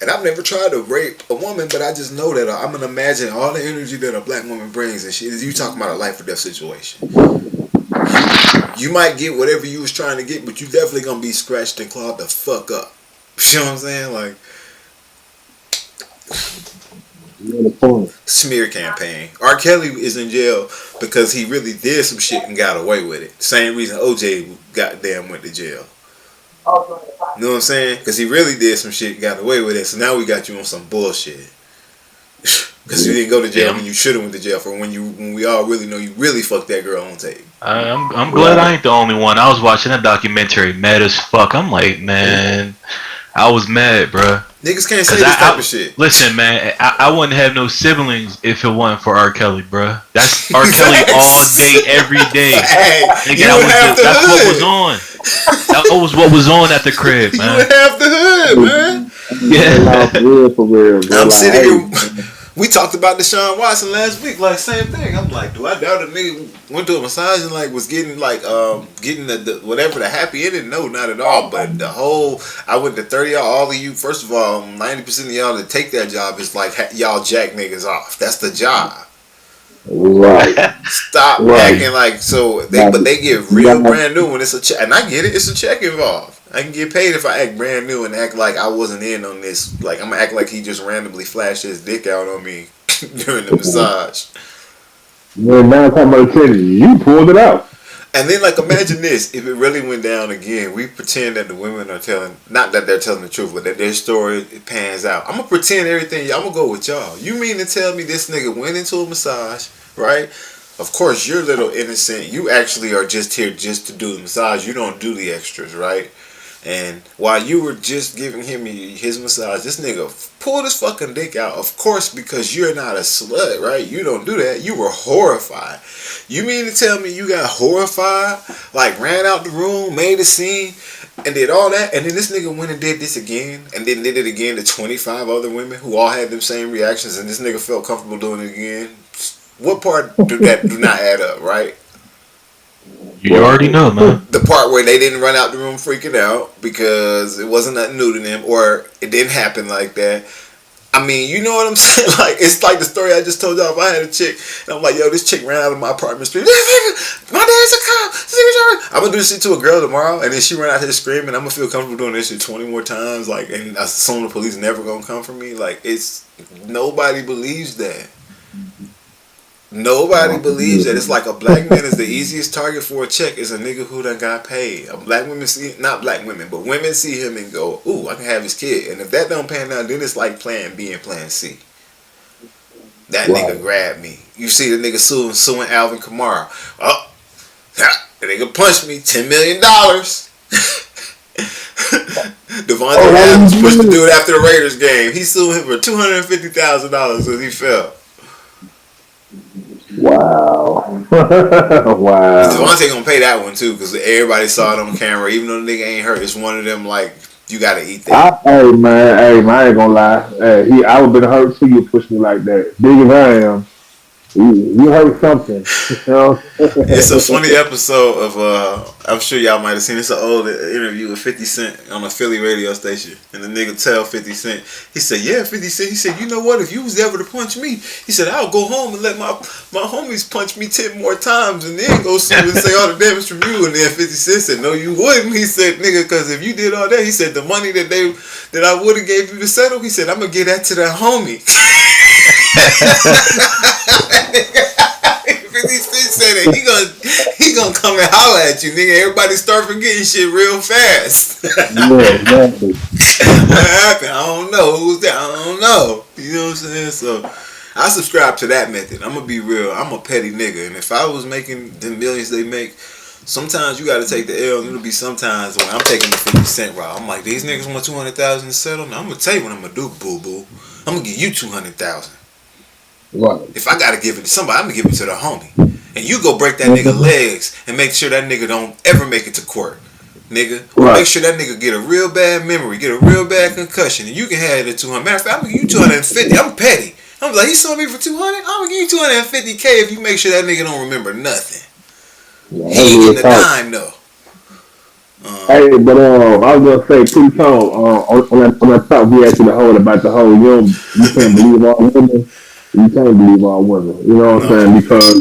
And I've never tried to rape a woman, but I just know that I'm gonna imagine all the energy that a black woman brings and shit. You talking about a life or death situation. You might get whatever you was trying to get, but you definitely gonna be scratched and clawed the fuck up. You know what I'm saying? Like, smear campaign. R. Kelly is in jail because he really did some shit and got away with it. Same reason OJ goddamn went to jail. You know what I'm saying? Because he really did some shit and got away with it. So now we got you on some bullshit. Because you didn't go to jail when you should have went to jail for when we all really know you really fucked that girl on tape. I'm glad I ain't the only one. I was watching that documentary, mad as fuck. I'm like, man, I was mad, bruh. Niggas can't say this type of shit. Listen, man, I wouldn't have no siblings if it wasn't for R. Kelly, bruh. That's R. Kelly all day, every day. Hey, that's what was on. That was what was on at the crib, man. You would have the hood, man. Yeah. For real, bro. I'm sitting here. We talked about Deshaun Watson last week, like same thing. I'm like, do I doubt a nigga went to a massage and like was getting like getting the whatever the happy ending? No, not at all. But the whole I went to 30 y'all, all of you. First of all, 90% of y'all that take that job is like y'all jack niggas off. That's the job. Right. Stop acting like so. But they get real brand new when it's a check, and I get it. It's a check involved. I can get paid if I act brand new and act like I wasn't in on this. Like, I'm gonna act like he just randomly flashed his dick out on me during the massage. Man, now talking about attention, you pulled it out. And then, like, imagine this: if it really went down again, we pretend that the women are telling, not that they're telling the truth, but that their story pans out. I'm gonna pretend everything. I'm gonna go with y'all. You mean to tell me this nigga went into a massage, right? Of course, you're a little innocent. You actually are just here just to do the massage. You don't do the extras, right? And while you were just giving him his massage, this nigga pulled his fucking dick out. Of course, because you're not a slut, right? You don't do that. You were horrified. You mean to tell me you got horrified, like ran out the room, made a scene, and did all that, and then this nigga went and did this again, and then did it again to 25 other women who all had them same reactions, and this nigga felt comfortable doing it again? What part do not add up, right? You already know, man. The part where they didn't run out the room freaking out because it wasn't nothing new to them, or it didn't happen like that. I mean, you know what I'm saying? Like, it's like the story I just told y'all. If I had a chick, and I'm like, yo, this chick ran out of my apartment street. My dad's a cop. I'm gonna do this shit to a girl tomorrow, and then she ran out here screaming. I'm gonna feel comfortable doing this shit 20 more times. Like, and assume the police never gonna come for me. Like, it's nobody believes that. Nobody believes that. It's like a black man is the easiest target for a check is a nigga who done got paid. A black women see, not black women, but women see him and go, ooh, I can have his kid. And if that don't pan out, then it's like plan B and plan C. That nigga grabbed me. You see the nigga suing Alvin Kamara. Oh, the nigga punched me $10 million. Devontae Adams pushed the dude after the Raiders game. He sued him for $250,000 because he fell. Wow. Wow. Devontae gonna pay that one too because everybody saw it on camera. Even though the nigga ain't hurt, it's one of them like you gotta eat that. Hey man, I ain't gonna lie. Hey, I would have been hurt too. You push me like that. Big as I am. You heard something. You know? It's a funny episode of I'm sure y'all might have seen. It's an old interview with 50 Cent on a Philly radio station, and the nigga tell 50 Cent, he said, "Yeah, 50 Cent." He said, "You know what? If you was ever to punch me," he said, "I'll go home and let my homies punch me 10 more times, and then go sue and say all the damage from you." And then 50 Cent said, "No, you wouldn't." He said, "Nigga, because if you did all that," he said, "the money that I would have gave you to settle," he said, "I'm gonna give that to that homie." 50 Cent said that he gonna come and holler at you, nigga. Everybody start forgetting shit real fast. Yeah, exactly. What happened? I don't know. Who's that? I don't know. You know what I'm saying? So I subscribe to that method. I'm gonna be real. I'm a petty nigga, and if I was making the millions they make, sometimes you gotta take the L, and it'll be sometimes when I'm taking the 50 Cent route. I'm like, these niggas want 200,000 to settle. Now I'm gonna tell you what I'm gonna do, boo boo. I'm gonna give you 200,000. Right. If I gotta give it to somebody, I'm gonna give it to the homie. And you go break that nigga legs and make sure that nigga don't ever make it to court. Nigga. Right. Make sure that nigga get a real bad memory, get a real bad concussion, and you can have it at 200. Matter of fact, I'm gonna give you 250. I'm petty. I'm like, he sued me for 200? I'm gonna give you 250K if you make sure that nigga don't remember nothing. Yeah, He ain't getting a dime though. Hey, but I was gonna say, Pretty Tone, on that talk we actually hold about the whole you can't believe all women. You can't believe all women. You know what I'm saying? Because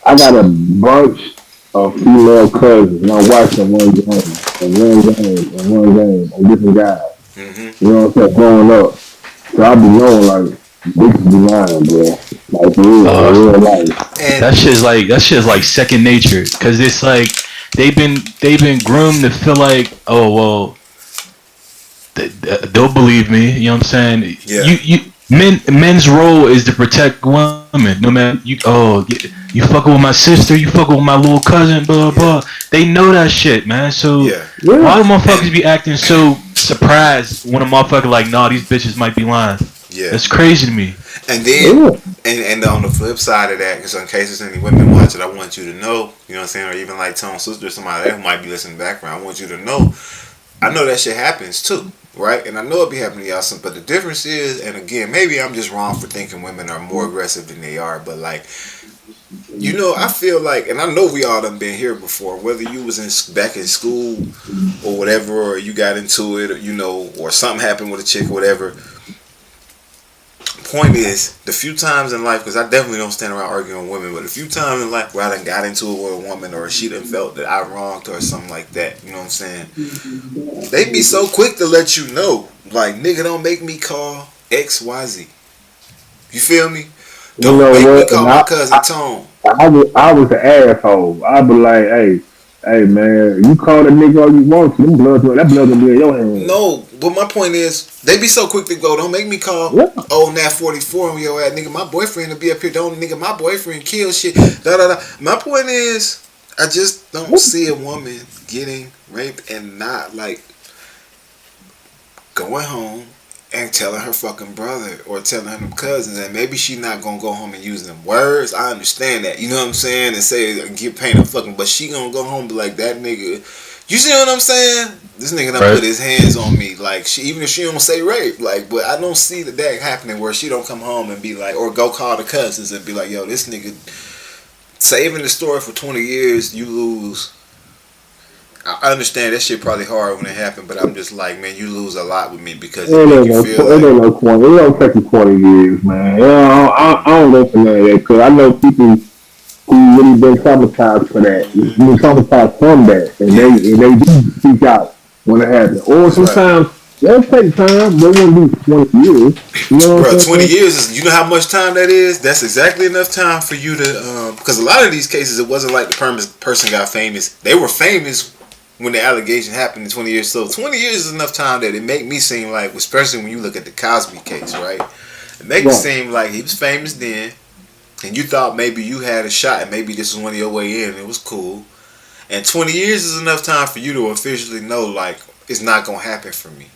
I got a bunch of female cousins, and I watch them one game on different guys. Mm-hmm. You know what I'm saying? Growing up, so I be knowing like bitches be lying, bro. Like for real life. And That shit's like second nature, cause it's like they've been groomed to feel like, oh well, they'll believe me. You know what I'm saying? Yeah. Men's role is to protect women. No matter you fucking with my sister, you fucking with my little cousin, blah blah. They know that shit, man. So why do motherfuckers be acting so surprised when a motherfucker like, nah, these bitches might be lying? yeah. That's crazy to me. And then, and on the flip side of that, because in case there's any women watching, I want you to know, you know what I'm saying, or even like Tone's sister or somebody that might be listening in the background, I want you to know, I know that shit happens too, right? And I know it be happening to y'all, but the difference is, and again, maybe I'm just wrong for thinking women are more aggressive than they are, but like, you know, I feel like, and I know we all done been here before, whether you was back in school or whatever, or you got into it, or, you know, or something happened with a chick or whatever. Point is, the few times in life, because I definitely don't stand around arguing with women, but a few times in life where I done got into it with a woman, or she done felt that I wronged her or something like that, you know what I'm saying? They be so quick to let you know, like, nigga, don't make me call XYZ. You feel me? Don't make me call my cousin Tone. I was an asshole. I be like, hey man, you call that nigga all you want to, that blood gonna be in your hand. No, but my point is, they be so quick to go, don't make me call old Nat 44 on your ass, nigga, my boyfriend will be up here, don't nigga, my boyfriend kill shit, da da da. My point is, I just don't see a woman getting raped and not like going home and telling her fucking brother or telling her cousins, and maybe she not gonna go home and use them words. I understand that, you know what I'm saying, and say get paint a fucking, but she gonna go home and be like, that nigga, you see what I'm saying? This nigga done put his hands on me, like she, even if she don't say rape, like, but I don't see that happening where she don't come home and be like, or go call the cousins and be like, yo, this nigga saving the story for 20 years, you lose. I understand that shit probably hard when it happened, but I'm just like, man, you lose a lot with me because it make you feel like... It ain't 20. It don't take you 20 years, man. I don't go for none of that, because I know people who really been traumatized for that. Been traumatized from that, and they do speak out when it happens. Or sometimes They'll take time. They won't be 20 years. You know what I'm Bro, saying? 20 years is, you know how much time that is? That's exactly enough time for you to, because a lot of these cases, it wasn't like the person got famous. They were famous when the allegation happened in 20 years. So 20 years is enough time that it make me seem like, especially when you look at the Cosby case, right? It make it seem like he was famous then, and you thought maybe you had a shot, and maybe this was one of your way in, and it was cool. And 20 years is enough time for you to officially know, like, it's not going to happen for me.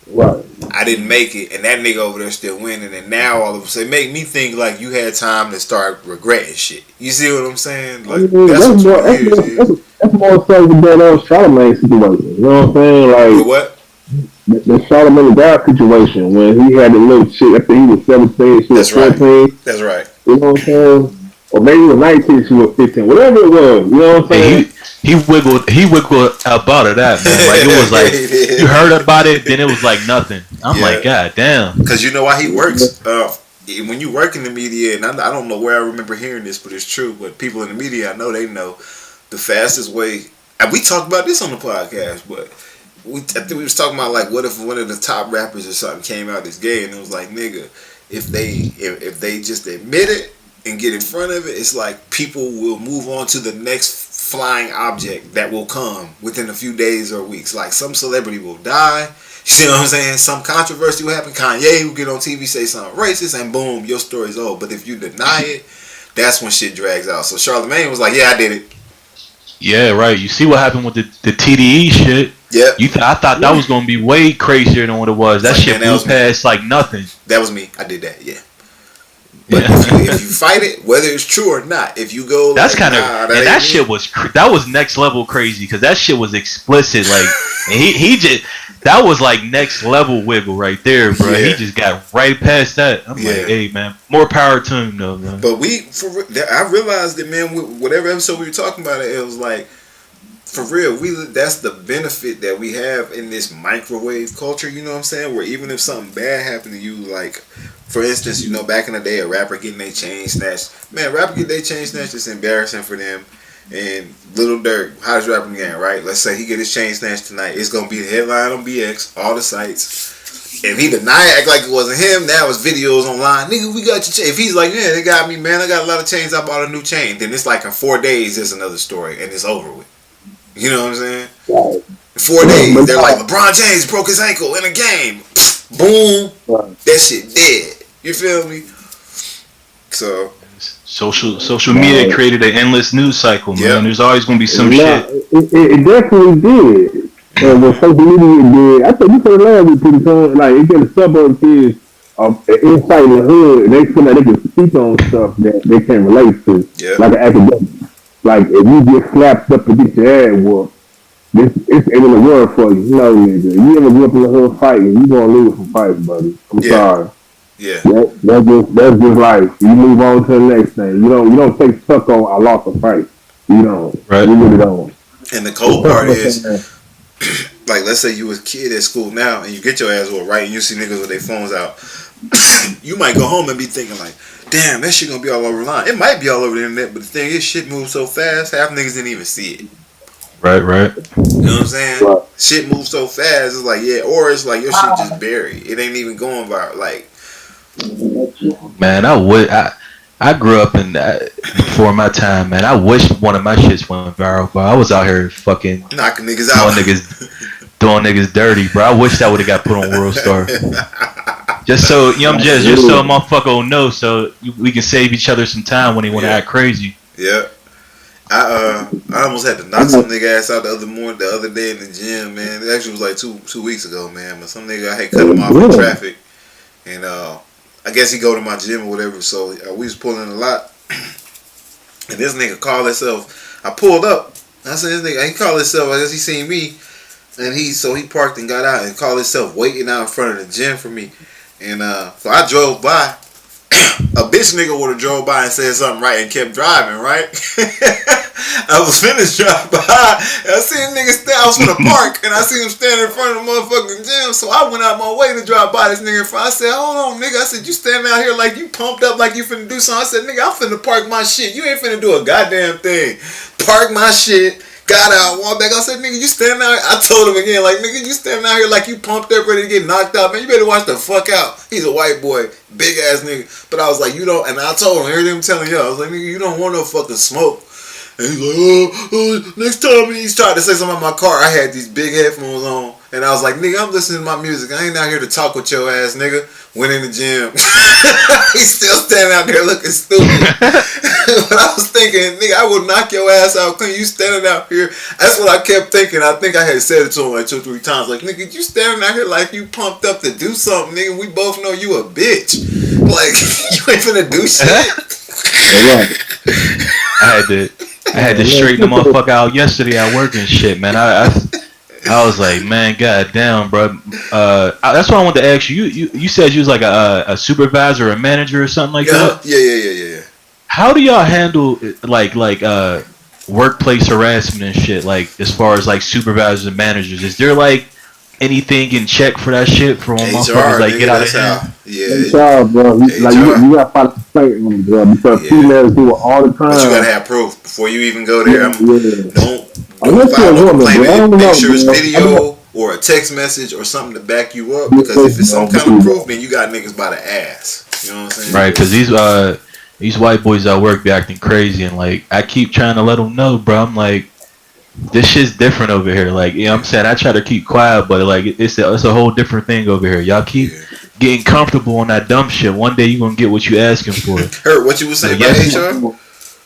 Right. I didn't make it, and that nigga over there still winning, and now all of a sudden, it make me think like you had time to start regretting shit. You see what I'm saying? Like, that's more so with that Charlamagne situation. You know what I'm saying? Like what? The Charlamagne God situation when he had the little shit after he was 17, she was 14. That's right. You know what I'm saying? Or maybe he was 19, she was 15. Whatever it was, you know what I'm saying? He wiggled about it, that man. Like it was like you heard about it, then it was like nothing. I'm like, God damn. Because you know why he works. When you work in the media, and I don't know where I remember hearing this, but it's true. But people in the media, I know they know the fastest way. And we talked about this on the podcast, but I think we was talking about like, what if one of the top rappers or something came out this gay, and it was like, nigga, if they just admit it and get in front of it, it's like people will move on to the next flying object that will come within a few days or weeks. Like some celebrity will die. You see what I'm saying? Some controversy will happen. Kanye will get on TV, say something racist, and boom, your story's over. But if you deny it, that's when shit drags out. So Charlamagne was like, yeah, I did it. Yeah, right. You see what happened with the TDE shit? Yep. I thought that was gonna be way crazier than what it was. That shit blew past like nothing. That was me. I did that. Yeah. But if you fight it, whether it's true or not, if you go, that's kind of that shit was next level crazy because that shit was explicit. Like, and he just that was like next level wiggle right there, bro. Yeah. He just got right past that. I'm like, hey man, more power to him though, man. But I realized that, man. Whatever episode we were talking about, it was like, for real, that's the benefit that we have in this microwave culture. You know what I'm saying? Where even if something bad happened to you, like, for instance, you know, back in the day, a rapper getting their chain snatched. Man, rapper get their chain snatched, it's embarrassing for them. And Lil Durk, hottest rapper in the game, right? Let's say he get his chain snatched tonight. It's going to be the headline on BX, all the sites. If he deny it, act like it wasn't him, now it's videos online. Nigga, we got your chain. If he's like, yeah, they got me, man. I got a lot of chains. I bought a new chain. Then it's like in 4 days, there's another story. And it's over with. You know what I'm saying? Right. 4 days, they're like, LeBron James broke his ankle in a game. Boom. Right. That shit dead. You feel me? So social media created an endless news cycle, man. Yep. There's always gonna be some shit. It definitely did. And when social media did, I think you could have learned with people. Like it gave the suburb kids insight in the hood, and they feel like they can speak on stuff that they can relate to, like an academic. Like if you get slapped up and get your ass whooped, it's in the world for you. You know, nigga. You ever grew up in the hood fighting, you gonna lose some fights, buddy. I'm sorry. Yeah. That's just life. You move on to the next thing. You don't take stuck on I lost a fight. You don't. Right. You really don't. And the cold part is, like, let's say you was a kid at school now and you get your ass whooped, right? And you see niggas with their phones out. You might go home and be thinking like, damn, that shit gonna be all over the line. It might be all over the internet, but the thing is, shit moves so fast, half niggas didn't even see it. Right. You know what I'm saying? Right. Shit moves so fast, it's like, yeah, or it's like your shit just buried. It ain't even going viral. Like, man, I grew up in that before my time, man. I wish one of my shits went viral, but I was out here fucking knocking niggas out, doing niggas dirty, bro. I wish that would have got put on World Star. Just so, you know, just so a motherfucker will know, so we can save each other some time when they want to act crazy. Yeah. I almost had to knock some nigga ass out the other day in the gym, man. It actually was like two weeks ago, man. But some nigga, I had cut him off in traffic, and I guess he go to my gym or whatever. So we was pulling a lot, and this nigga called himself. I pulled up. I said, this nigga, he called himself. I guess he seen me, and he parked and got out and called himself waiting out in front of the gym for me. And so I drove by. A bitch nigga would have drove by and said something right and kept driving, right? I was finished drive by. And I seen nigga I was in the park and I seen him standing in front of the motherfucking gym. So I went out my way to drive by this nigga in front. I said, hold on, nigga. I said, you standing out here like you pumped up like you finna do something. I said, nigga, I'm finna park my shit. You ain't finna do a goddamn thing. Park my shit. Got out, walked back. I said, nigga, you standing out here. I told him again, like, nigga, you standing out here like you pumped up, ready to get knocked out. Man, you better watch the fuck out. He's a white boy, big ass nigga. But I was like, you don't, and I told him, everything I'm telling y'all, I was like, nigga, you don't want no fucking smoke. And he's like, next time he's trying to say something about my car, I had these big headphones on. And I was like, nigga, I'm listening to my music. I ain't out here to talk with your ass, nigga. Went in the gym. He's still standing out there looking stupid. But I was thinking, nigga, I will knock your ass out clean. You standing out here. That's what I kept thinking. I think I had said it to him like 2 or 3 times. Like, nigga, you standing out here like you pumped up to do something, nigga. We both know you a bitch. Like, you ain't finna do shit. I had to straighten the motherfucker out yesterday at work and shit, man. I was like, man, goddamn, bro. That's why I wanted to ask you. You said you was like a supervisor or a manager or something like that. Yeah. How do y'all handle like workplace harassment and shit? Like as far as like supervisors and managers, is there like anything in check for that shit for when motherfuckers like get out of hand? HR, bro. Like you got to fight the fight on them, bro, because females do it all the time. But you gotta have proof before you even go there. Don't Unless file you're a a woman, complaint. bro. Make sure it's video or a text message or something to back you up. Because if it's some kind of proof, then you got niggas by the ass. You know what I'm saying? Right, because these white boys at work be acting crazy, and like I keep trying to let them know, bro. I'm like, this shit's different over here. Like, you know what I'm saying? I try to keep quiet, but like it's a whole different thing over here. Y'all keep getting comfortable on that dumb shit. One day you gonna get what you asking for. Heard what you was saying about HR?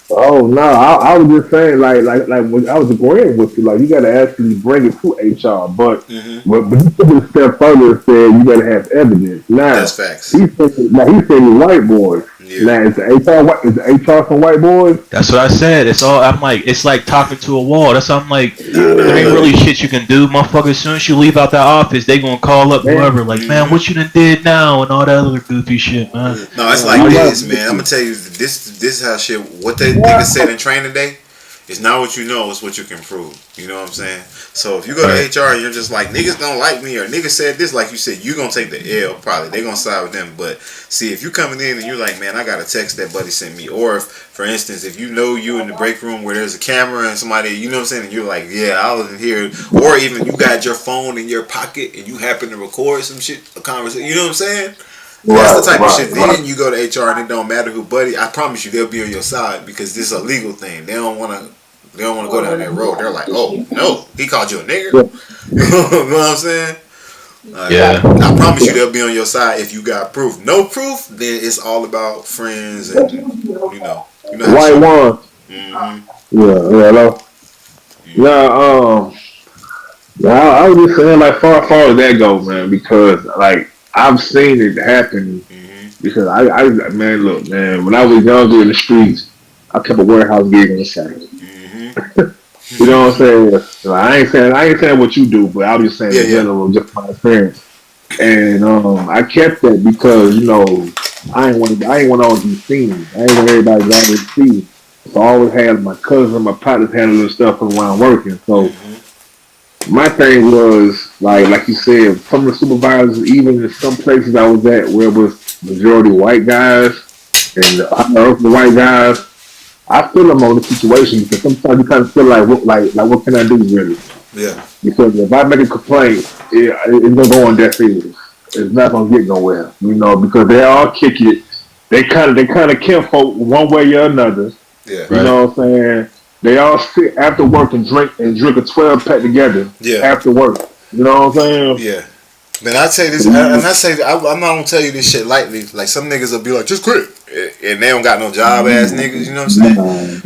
Oh no, I was just saying like when I was agreeing with you, like you gotta actually bring it to HR, but you took it a step further and said you gotta have evidence. Now that's facts. He said white boys. Yeah. Now is the HR some white boys? That's what I said. It's all. I'm like, it's like talking to a wall. That's why I'm like, there ain't really shit you can do, motherfucker. As soon as you leave out that office, they gonna call up whoever, like, man, what you done did now, and all that other goofy shit, man. No, it's like this, man. I'm gonna tell you, this is how shit. What they niggas said in training day is not what you know, it's what you can prove. You know what I'm saying? So if you go to HR and you're just like, niggas don't like me, or niggas said this, like you said, you gonna take the L probably. They gonna side with them. But see, if you coming in and you're like, man, I got a text that buddy sent me, or if, for instance, if you know you in the break room where there's a camera and somebody, you know what I'm saying, and you're like, yeah, I was in here, or even you got your phone in your pocket and you happen to record some shit, a conversation, you know what I'm saying? That's the type of shit. Then you go to HR and it don't matter who buddy. I promise you they'll be on your side because this is a legal thing. They don't want to go down that road. They're like, oh no, he called you a nigger. You know what I'm saying? I promise you they'll be on your side if you got proof. No proof, then it's all about friends and you know white one. I was just saying like far as that goes, man, because like I've seen it happen because I man, look, man, when I was younger in the streets, I kept a warehouse gig on the side. You know what I'm saying? So I ain't saying what you do, but I was just saying in general, just my experience. And I kept that because I ain't want to always be seen. I ain't want everybody to always see. So I always had my cousin, my partners handling stuff around working. So my thing was like you said, some of the supervisors, even in some places I was at where it was majority white guys and the white guys, I feel them on the situation because sometimes you kind of feel like what can I do really? Yeah. Because if I make a complaint, it's gonna go on deaf ears. It's not gonna get nowhere, because they all kick it. They kind of kinfolk one way or another. Yeah. You know what I'm saying? They all sit after work and drink a 12-pack together. Yeah. After work. You know what I'm saying? Yeah. Man, I tell you this, and I say I'm not gonna tell you this shit lightly. Like some niggas will be like, just quit, and they don't got no job ass niggas. You know what I'm saying?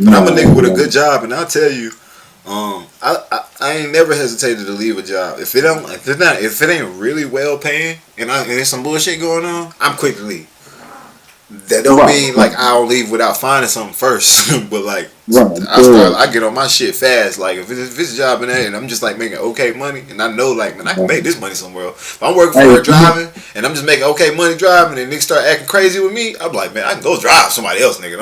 But I'm a nigga with a good job, and I'll tell you, I ain't never hesitated to leave a job if it ain't really well paying, and there's some bullshit going on. I'm quick to leave. That don't mean like I'll leave without finding something first, but like I get on my shit fast. Like if it's a job in there and I'm just like making okay money, and I know like man I can make this money somewhere else. If I'm working for her driving and I'm just making okay money driving, and niggas start acting crazy with me, I'm like man I can go drive somebody else, nigga.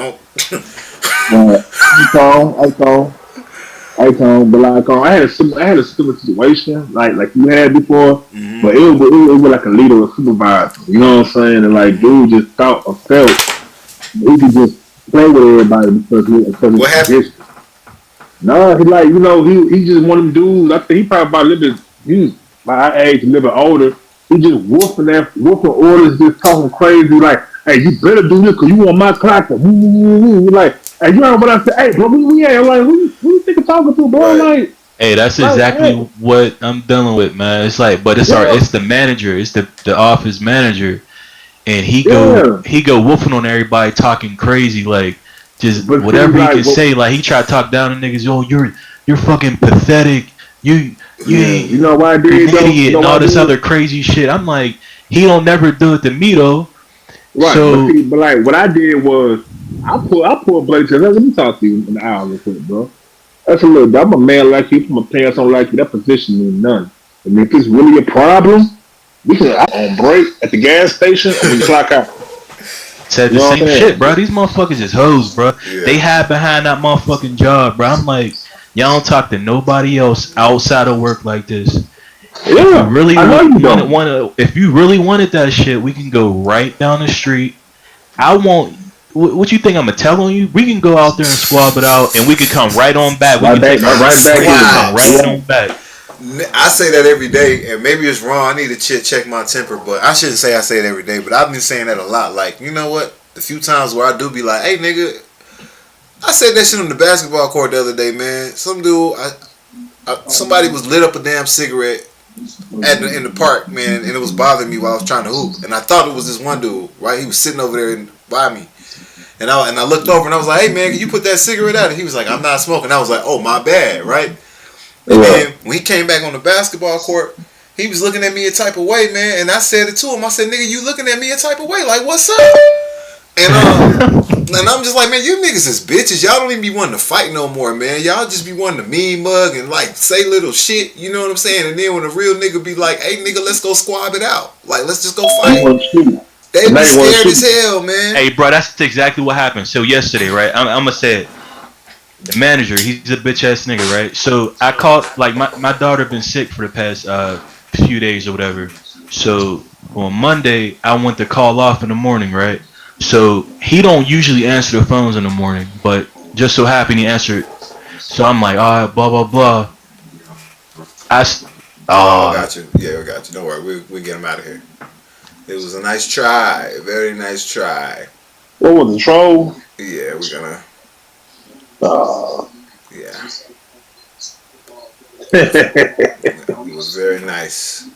But like I had a similar situation like you had before, but it was like a leader or supervisor. You know what I'm saying? And like dude just thought or felt he could just play with everybody because what happened? No, he like he just one of them dudes. I think he probably about a little bit. He my age, a little bit older. He just whooping orders, just talking crazy. Like, hey, you better do this because you want my clock. Like, hey, you know what I said? Hey, bro, we ain't like who you think of talking to, bro? Right. Like, Hey, that's exactly what I'm dealing with, man. It's like, but it's the manager, it's the office manager, and he go whooping on everybody, talking crazy, like just But whatever he like, can say. Like he try to talk down to niggas. Yo, you're fucking pathetic. You ain't you know why I you're did an though? idiot You know and why I all this did? other crazy shit. I'm like, he don't never do it to me though. Right, So but like what I did was I pulled Blake to let me talk to you in the hour real quick, bro. That's a little. I'm a man like you. Put my pants on like you. That position means none. And if it's really a problem, we can on break at the gas station and we clock out. said You the know what same I'm saying? shit, bro. These motherfuckers is hoes, bro. Yeah. They hide behind that motherfucking job, bro. I'm like, y'all don't talk to nobody else outside of work like this. If you Yeah, really I know you don't. if you really wanted that shit, we can go right down the street. I won't. What you think I'm gonna tell on you? We can go out there and squab it out, and we could come right on back. We Right can back, take our right back we can in. come right on back. I say that every day, and maybe it's wrong. I need to check my temper, but I shouldn't say I say it every day. But I've been saying that a lot. Like, you know what? The few times where I do be like, "Hey, nigga," I said that shit on the basketball court the other day, man. Some dude, somebody was lit up a damn cigarette in the park, man, and it was bothering me while I was trying to hoop. And I thought it was this one dude, right? He was sitting over there by me. And I looked over and I was like, "Hey man, can you put that cigarette out?" And he was like, "I'm not smoking." I was like, "Oh, my bad," right? And then when he came back on the basketball court, he was looking at me a type of way, man. And I said it to him. I said, "Nigga, you looking at me a type of way? Like, what's up?" And I'm just like, "Man, you niggas is bitches. Y'all don't even be wanting to fight no more, man. Y'all just be wanting to mean mug and like say little shit. You know what I'm saying? And then when a real nigga be like, 'Hey, nigga, let's go squab it out. Like, let's just go fight.' They be scared as hell, man." Hey, bro, that's exactly what happened. So yesterday, right? I'm gonna say it. The manager, he's a bitch ass nigga, right? So I called, like my daughter been sick for the past few days or whatever. So on Monday I went to call off in the morning, right? So he don't usually answer the phones in the morning, but just so happened he answered. So I'm like, all right, blah blah blah. I Got you. Yeah, we got you. Don't worry, we get him out of here. It was a nice try, very nice try. What was the troll? Yeah, we're gonna. Yeah. It was very nice.